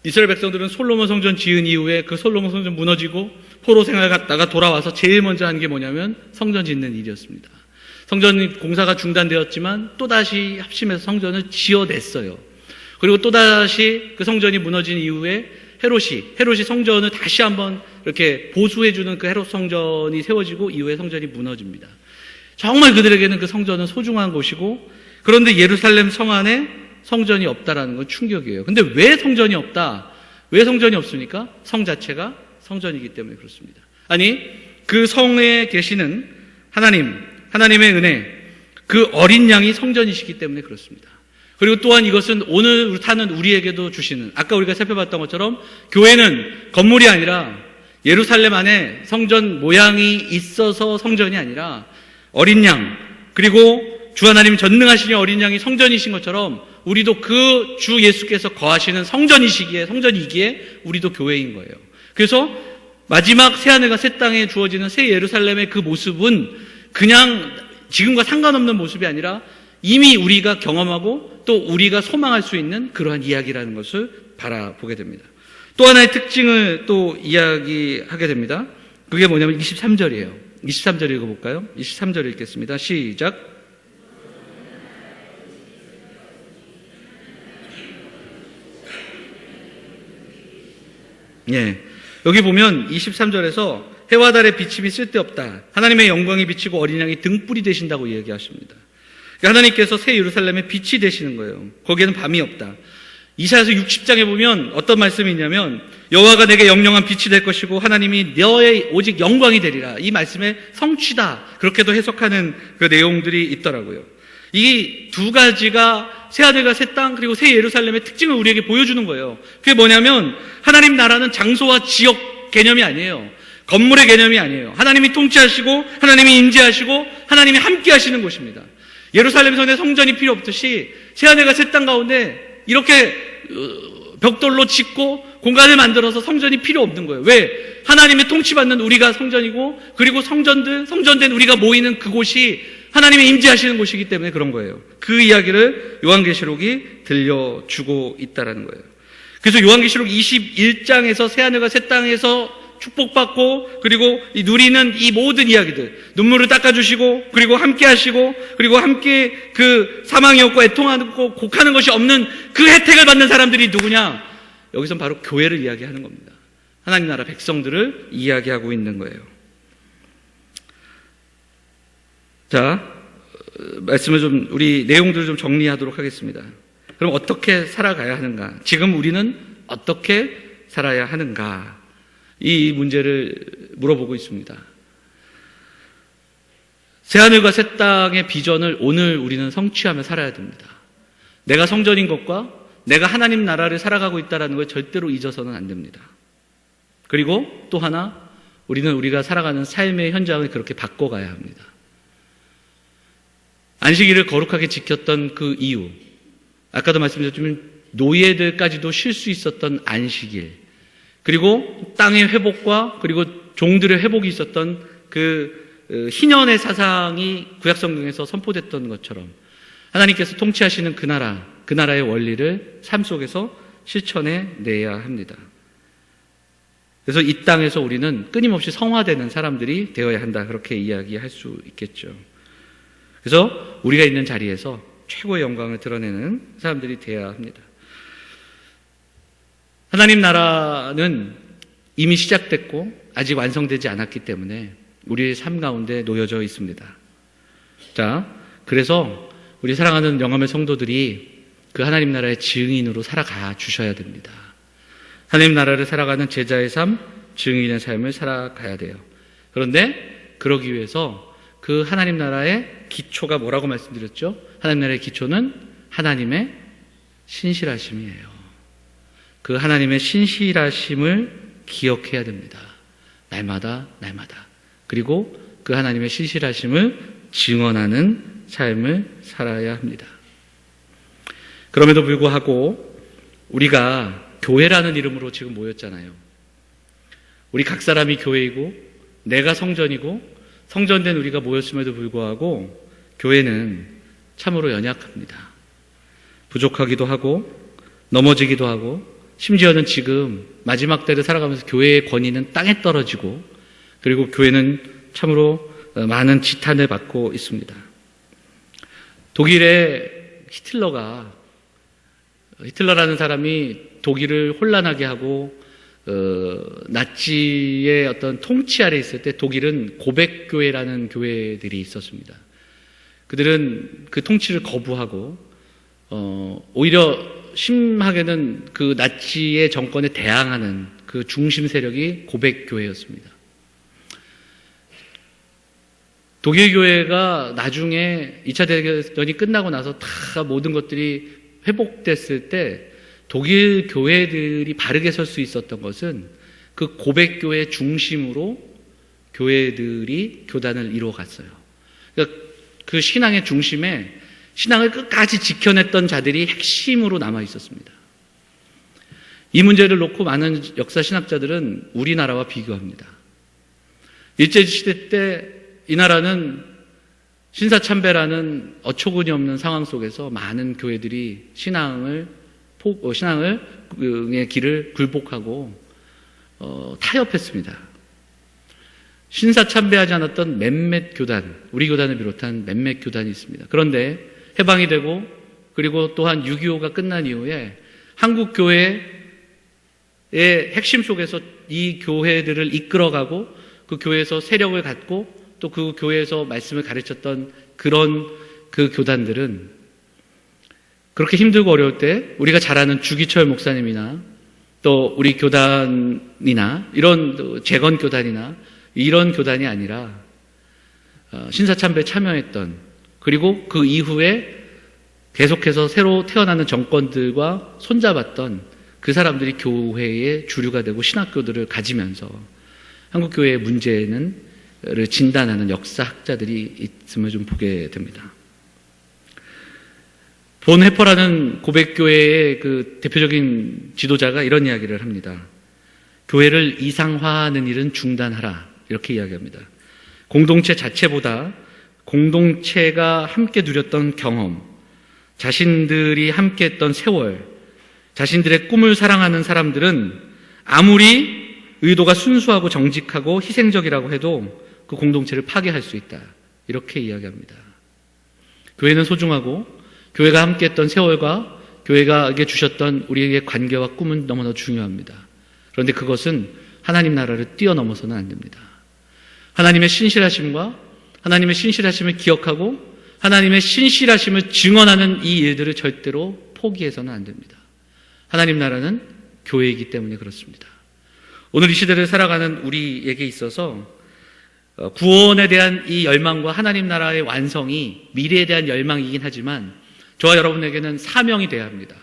이스라엘 백성들은 솔로몬 성전 지은 이후에 그 솔로몬 성전 무너지고 포로 생활 갔다가 돌아와서 제일 먼저 한 게 뭐냐면 성전 짓는 일이었습니다. 성전 공사가 중단되었지만 또다시 합심해서 성전을 지어냈어요. 그리고 또다시 그 성전이 무너진 이후에 헤롯이 성전을 다시 한번 이렇게 보수해주는 그 헤롯 성전이 세워지고 이후에 성전이 무너집니다. 정말 그들에게는 그 성전은 소중한 곳이고, 그런데 예루살렘 성 안에 성전이 없다라는 건 충격이에요. 근데 왜 성전이 없다? 왜 성전이 없습니까? 성 자체가 성전이기 때문에 그렇습니다. 아니, 그 성에 계시는 하나님의 은혜, 그 어린 양이 성전이시기 때문에 그렇습니다. 그리고 또한 이것은 오늘 타는 우리에게도 주시는, 아까 우리가 살펴봤던 것처럼 교회는 건물이 아니라 예루살렘 안에 성전 모양이 있어서 성전이 아니라 어린 양, 그리고 주 하나님 전능하신 어린 양이 성전이신 것처럼 우리도 그 주 예수께서 거하시는 성전이기에 우리도 교회인 거예요. 그래서 마지막 새하늘과 새 땅에 주어지는 새 예루살렘의 그 모습은 그냥 지금과 상관없는 모습이 아니라 이미 우리가 경험하고 또 우리가 소망할 수 있는 그러한 이야기라는 것을 바라보게 됩니다. 또 하나의 특징을 또 이야기하게 됩니다. 그게 뭐냐면 23절이에요. 23절 읽어볼까요? 23절 읽겠습니다. 시작. 예. 여기 보면 23절에서 해와 달의 비침이 쓸데없다. 하나님의 영광이 비치고 어린 양이 등불이 되신다고 이야기하십니다. 하나님께서 새 예루살렘의 빛이 되시는 거예요. 거기에는 밤이 없다. 이사야서 60장에 보면 어떤 말씀이 있냐면 여호와가 내게 영영한 빛이 될 것이고 하나님이 너의 오직 영광이 되리라. 이 말씀의 성취다. 그렇게도 해석하는 그 내용들이 있더라고요. 이 두 가지가 새하늘과 새 땅 그리고 새 예루살렘의 특징을 우리에게 보여주는 거예요. 그게 뭐냐면 하나님 나라는 장소와 지역 개념이 아니에요. 건물의 개념이 아니에요. 하나님이 통치하시고 하나님이 임재하시고 하나님이 함께 하시는 곳입니다. 예루살렘 성의 성전이 필요 없듯이 새하늘과 새 땅 가운데 이렇게 벽돌로 짓고 공간을 만들어서 성전이 필요 없는 거예요. 왜? 하나님의 통치받는 우리가 성전이고 그리고 성전된 우리가 모이는 그곳이 하나님이 임재하시는 곳이기 때문에 그런 거예요. 그 이야기를 요한계시록이 들려주고 있다는 거예요. 그래서 요한계시록 21장에서 새하늘과 새 땅에서 축복받고 그리고 누리는 이 모든 이야기들, 눈물을 닦아주시고 그리고 함께 하시고 그리고 함께 그 사망이 없고 애통하고 곡하는 것이 없는 그 혜택을 받는 사람들이 누구냐? 여기선 바로 교회를 이야기하는 겁니다. 하나님 나라 백성들을 이야기하고 있는 거예요. 자, 우리 내용들을 좀 정리하도록 하겠습니다. 그럼 어떻게 살아가야 하는가? 지금 우리는 어떻게 살아야 하는가? 이 문제를 물어보고 있습니다. 새하늘과 새 땅의 비전을 오늘 우리는 성취하며 살아야 됩니다. 내가 성전인 것과 내가 하나님 나라를 살아가고 있다는 걸 절대로 잊어서는 안 됩니다. 그리고 또 하나, 우리가 살아가는 삶의 현장을 그렇게 바꿔가야 합니다. 안식일을 거룩하게 지켰던 그 이유, 아까도 말씀드렸지만 노예들까지도 쉴 수 있었던 안식일, 그리고 땅의 회복과 그리고 종들의 회복이 있었던 그 희년의 사상이 구약성경에서 선포됐던 것처럼 하나님께서 통치하시는 그 나라의 원리를 삶 속에서 실천해 내야 합니다. 그래서 이 땅에서 우리는 끊임없이 성화되는 사람들이 되어야 한다. 그렇게 이야기할 수 있겠죠. 그래서 우리가 있는 자리에서 최고의 영광을 드러내는 사람들이 되어야 합니다. 하나님 나라는 이미 시작됐고 아직 완성되지 않았기 때문에 우리의 삶 가운데 놓여져 있습니다. 자, 그래서 우리 사랑하는 영암의 성도들이 그 하나님 나라의 증인으로 살아가 주셔야 됩니다. 하나님 나라를 살아가는 제자의 삶, 증인의 삶을 살아가야 돼요. 그런데 그러기 위해서 그 하나님 나라의 기초가 뭐라고 말씀드렸죠? 하나님 나라의 기초는 하나님의 신실하심이에요. 그 하나님의 신실하심을 기억해야 됩니다. 날마다. 그리고 그 하나님의 신실하심을 증언하는 삶을 살아야 합니다. 그럼에도 불구하고 우리가 교회라는 이름으로 지금 모였잖아요. 우리 각 사람이 교회이고 내가 성전이고 성전된 우리가 모였음에도 불구하고 교회는 참으로 연약합니다. 부족하기도 하고 넘어지기도 하고 심지어는 지금 마지막 때를 살아가면서 교회의 권위는 땅에 떨어지고 그리고 교회는 참으로 많은 지탄을 받고 있습니다. 독일의 히틀러라는 사람이 독일을 혼란하게 하고 나치의 어떤 통치 아래 있을 때 독일은 고백교회라는 교회들이 있었습니다. 그들은 그 통치를 거부하고 오히려 심하게는 그 나치의 정권에 대항하는 그 중심 세력이 고백교회였습니다. 독일 교회가 나중에 2차 대전이 끝나고 나서 다 모든 것들이 회복됐을 때 독일 교회들이 바르게 설 수 있었던 것은 그 고백교회 중심으로 교회들이 교단을 이루어갔어요. 그러니까 그 신앙의 중심에 신앙을 끝까지 지켜냈던 자들이 핵심으로 남아 있었습니다. 이 문제를 놓고 많은 역사 신학자들은 우리나라와 비교합니다. 일제시대 때 이 나라는 신사참배라는 어처구니 없는 상황 속에서 많은 교회들이 신앙의 길을 굴복하고 타협했습니다. 신사참배하지 않았던 몇몇 교단, 우리 교단을 비롯한 몇몇 교단이 있습니다. 그런데 해방이 되고 그리고 또한 6.25가 끝난 이후에 한국 교회의 핵심 속에서 이 교회들을 이끌어가고 그 교회에서 세력을 갖고 또 그 교회에서 말씀을 가르쳤던 그런 그 교단들은 그렇게 힘들고 어려울 때 우리가 잘 아는 주기철 목사님이나 또 우리 교단이나 이런 재건 교단이나 이런 교단이 아니라 신사참배에 참여했던, 그리고 그 이후에 계속해서 새로 태어나는 정권들과 손잡았던 그 사람들이 교회의 주류가 되고 신학교들을 가지면서 한국교회의 문제를 진단하는 역사학자들이 있음을 좀 보게 됩니다. 본 회퍼라는 고백교회의 그 대표적인 지도자가 이런 이야기를 합니다. 교회를 이상화하는 일은 중단하라, 이렇게 이야기합니다. 공동체 자체보다 공동체가 함께 누렸던 경험, 자신들이 함께 했던 세월, 자신들의 꿈을 사랑하는 사람들은 아무리 의도가 순수하고 정직하고 희생적이라고 해도 그 공동체를 파괴할 수 있다, 이렇게 이야기합니다. 교회는 소중하고 교회가 함께 했던 세월과 교회가에게 주셨던 우리에게 관계와 꿈은 너무나 중요합니다. 그런데 그것은 하나님 나라를 뛰어넘어서는 안 됩니다. 하나님의 신실하심과 하나님의 신실하심을 기억하고 하나님의 신실하심을 증언하는 이 일들을 절대로 포기해서는 안 됩니다. 하나님 나라는 교회이기 때문에 그렇습니다. 오늘 이 시대를 살아가는 우리에게 있어서 구원에 대한 이 열망과 하나님 나라의 완성이 미래에 대한 열망이긴 하지만 저와 여러분에게는 사명이 되어야 합니다.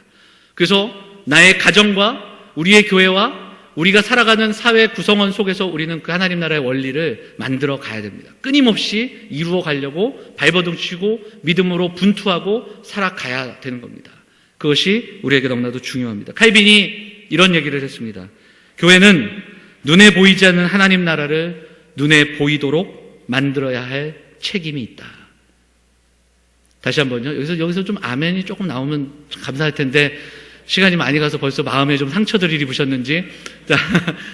그래서 나의 가정과 우리의 교회와 우리가 살아가는 사회 구성원 속에서 우리는 그 하나님 나라의 원리를 만들어 가야 됩니다. 끊임없이 이루어 가려고 발버둥 치고 믿음으로 분투하고 살아가야 되는 겁니다. 그것이 우리에게 너무나도 중요합니다. 칼빈이 이런 얘기를 했습니다. 교회는 눈에 보이지 않는 하나님 나라를 눈에 보이도록 만들어야 할 책임이 있다. 다시 한번요. 여기서 좀 아멘이 조금 나오면 감사할 텐데 시간이 많이 가서 벌써 마음에 좀 상처들이 입으셨는지.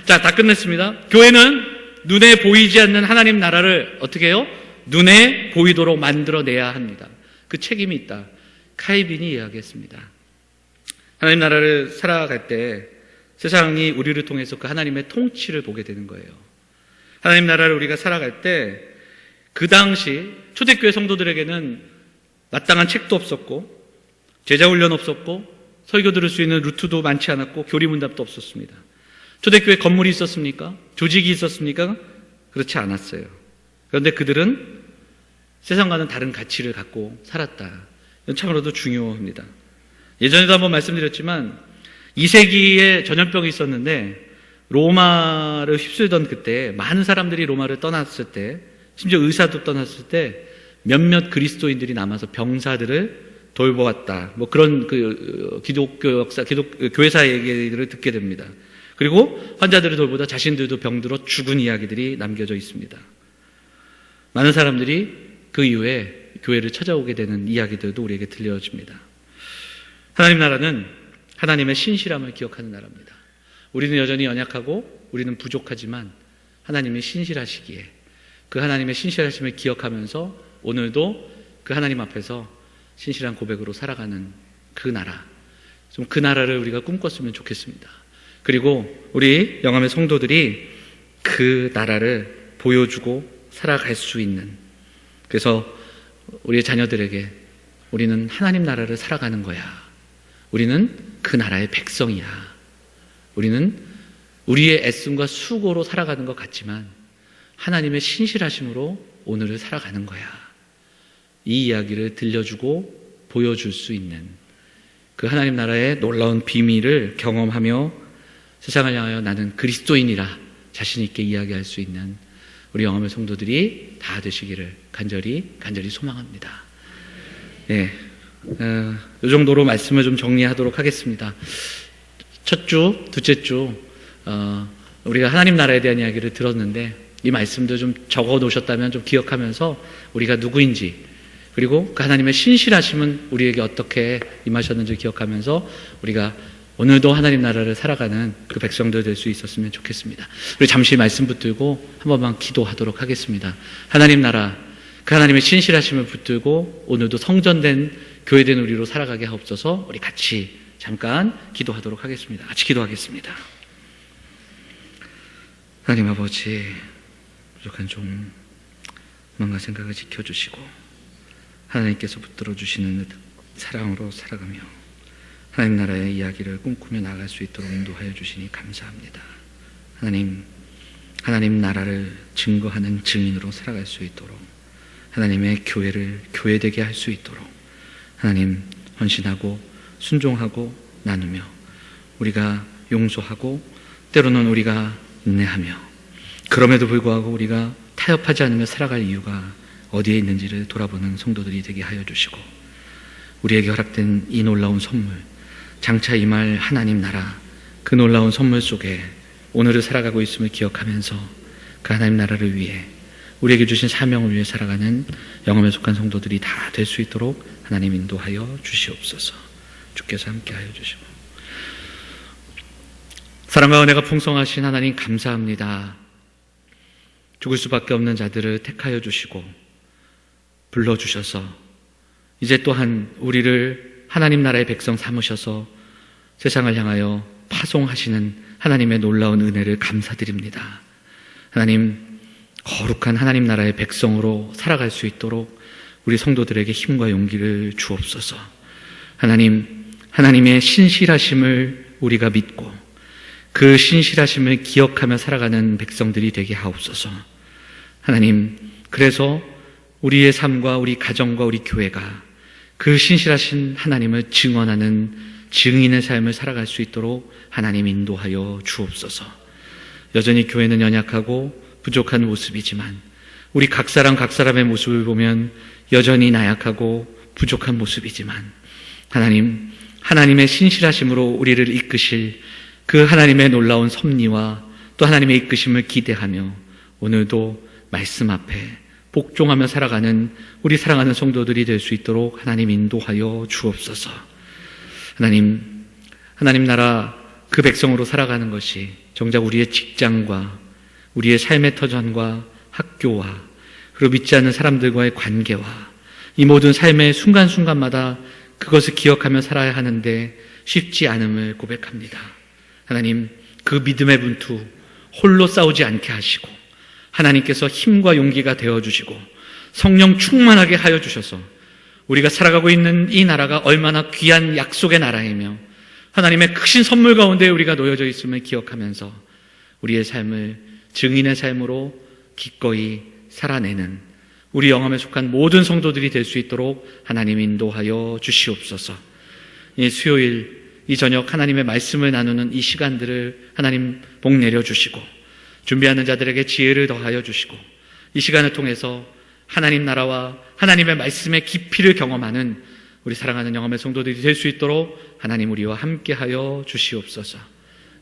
자, 다 끝냈습니다. 교회는 눈에 보이지 않는 하나님 나라를 어떻게 해요? 눈에 보이도록 만들어내야 합니다. 그 책임이 있다. 칼빈이 이야기했습니다. 하나님 나라를 살아갈 때 세상이 우리를 통해서 그 하나님의 통치를 보게 되는 거예요. 하나님 나라를 우리가 살아갈 때 그 당시 초대교회 성도들에게는 마땅한 책도 없었고 제자훈련 없었고 설교 들을 수 있는 루트도 많지 않았고 교리문답도 없었습니다. 초대교회 건물이 있었습니까? 조직이 있었습니까? 그렇지 않았어요. 그런데 그들은 세상과는 다른 가치를 갖고 살았다. 이건 참으로도 중요합니다. 예전에도 한번 말씀드렸지만 2세기에 전염병이 있었는데 로마를 휩쓸던 그때 많은 사람들이 로마를 떠났을 때, 심지어 의사도 떠났을 때 몇몇 그리스도인들이 남아서 병사들을 돌보았다. 뭐 그런 기독교 역사, 교회사 얘기를 듣게 됩니다. 그리고 환자들을 돌보다 자신들도 병들어 죽은 이야기들이 남겨져 있습니다. 많은 사람들이 그 이후에 교회를 찾아오게 되는 이야기들도 우리에게 들려집니다. 하나님 나라는 하나님의 신실함을 기억하는 나라입니다. 우리는 여전히 연약하고 우리는 부족하지만 하나님이 신실하시기에 그 하나님의 신실하심을 기억하면서 오늘도 그 하나님 앞에서 신실한 고백으로 살아가는 그 나라, 좀 그 나라를 우리가 꿈꿨으면 좋겠습니다. 그리고 우리 영암의 성도들이 그 나라를 보여주고 살아갈 수 있는, 그래서 우리의 자녀들에게 우리는 하나님 나라를 살아가는 거야. 우리는 그 나라의 백성이야. 우리는 우리의 애씀과 수고로 살아가는 것 같지만 하나님의 신실하심으로 오늘을 살아가는 거야. 이 이야기를 들려주고 보여줄 수 있는 그 하나님 나라의 놀라운 비밀을 경험하며 세상을 향하여 나는 그리스도인이라 자신 있게 이야기할 수 있는 우리 영암의 성도들이 다 되시기를 간절히 소망합니다. 이 정도로 말씀을 좀 정리하도록 하겠습니다. 첫 주, 둘째 주 우리가 하나님 나라에 대한 이야기를 들었는데 이 말씀도 좀 적어 놓으셨다면 좀 기억하면서 우리가 누구인지 그리고 그 하나님의 신실하심은 우리에게 어떻게 임하셨는지 기억하면서 우리가 오늘도 하나님 나라를 살아가는 그 백성들 될 수 있었으면 좋겠습니다. 우리 잠시 말씀 붙들고 한 번만 기도하도록 하겠습니다. 하나님 나라, 그 하나님의 신실하심을 붙들고 오늘도 성전된 교회된 우리로 살아가게 하옵소서. 우리 같이 잠깐 기도하도록 하겠습니다. 같이 기도하겠습니다. 하나님 아버지, 부족한 종 마음과 생각을 지켜주시고 하나님께서 붙들어 주시는 사랑으로 살아가며 하나님 나라의 이야기를 꿈꾸며 나아갈 수 있도록 인도하여 주시니 감사합니다. 하나님 나라를 증거하는 증인으로 살아갈 수 있도록 하나님의 교회를 교회되게 할 수 있도록 하나님 헌신하고 순종하고 나누며 우리가 용서하고 때로는 우리가 인내하며 그럼에도 불구하고 우리가 타협하지 않으며 살아갈 이유가 어디에 있는지를 돌아보는 성도들이 되게 하여 주시고 우리에게 허락된 이 놀라운 선물 장차 임할 하나님 나라 그 놀라운 선물 속에 오늘을 살아가고 있음을 기억하면서 그 하나님 나라를 위해 우리에게 주신 사명을 위해 살아가는 영험에 속한 성도들이 다 될 수 있도록 하나님 인도하여 주시옵소서. 주께서 함께하여 주시고 사랑과 은혜가 풍성하신 하나님 감사합니다. 죽을 수밖에 없는 자들을 택하여 주시고 불러주셔서 이제 또한 우리를 하나님 나라의 백성 삼으셔서 세상을 향하여 파송하시는 하나님의 놀라운 은혜를 감사드립니다. 하나님, 거룩한 하나님 나라의 백성으로 살아갈 수 있도록 우리 성도들에게 힘과 용기를 주옵소서. 하나님의 신실하심을 우리가 믿고 그 신실하심을 기억하며 살아가는 백성들이 되게 하옵소서. 하나님, 그래서 우리의 삶과 우리 가정과 우리 교회가 그 신실하신 하나님을 증언하는 증인의 삶을 살아갈 수 있도록 하나님 인도하여 주옵소서. 여전히 교회는 연약하고 부족한 모습이지만 우리 각 사람의 모습을 보면 여전히 나약하고 부족한 모습이지만 하나님의 신실하심으로 우리를 이끄실 그 하나님의 놀라운 섭리와 또 하나님의 이끄심을 기대하며 오늘도 말씀 앞에 복종하며 살아가는 우리 사랑하는 성도들이 될 수 있도록 하나님 인도하여 주옵소서. 하나님 나라 그 백성으로 살아가는 것이 정작 우리의 직장과 우리의 삶의 터전과 학교와 그리고 믿지 않는 사람들과의 관계와 이 모든 삶의 순간순간마다 그것을 기억하며 살아야 하는데 쉽지 않음을 고백합니다. 하나님, 그 믿음의 분투 홀로 싸우지 않게 하시고 하나님께서 힘과 용기가 되어주시고 성령 충만하게 하여 주셔서 우리가 살아가고 있는 이 나라가 얼마나 귀한 약속의 나라이며 하나님의 크신 선물 가운데 우리가 놓여져 있음을 기억하면서 우리의 삶을 증인의 삶으로 기꺼이 살아내는 우리 영함에 속한 모든 성도들이 될 수 있도록 하나님 인도하여 주시옵소서. 이 수요일 이 저녁 하나님의 말씀을 나누는 이 시간들을 하나님 복 내려주시고 준비하는 자들에게 지혜를 더하여 주시고 이 시간을 통해서 하나님 나라와 하나님의 말씀의 깊이를 경험하는 우리 사랑하는 영험의 성도들이 될 수 있도록 하나님 우리와 함께하여 주시옵소서.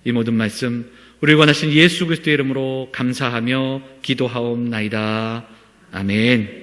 이 모든 말씀 우리를 원하신 예수 그리스도의 이름으로 감사하며 기도하옵나이다. 아멘.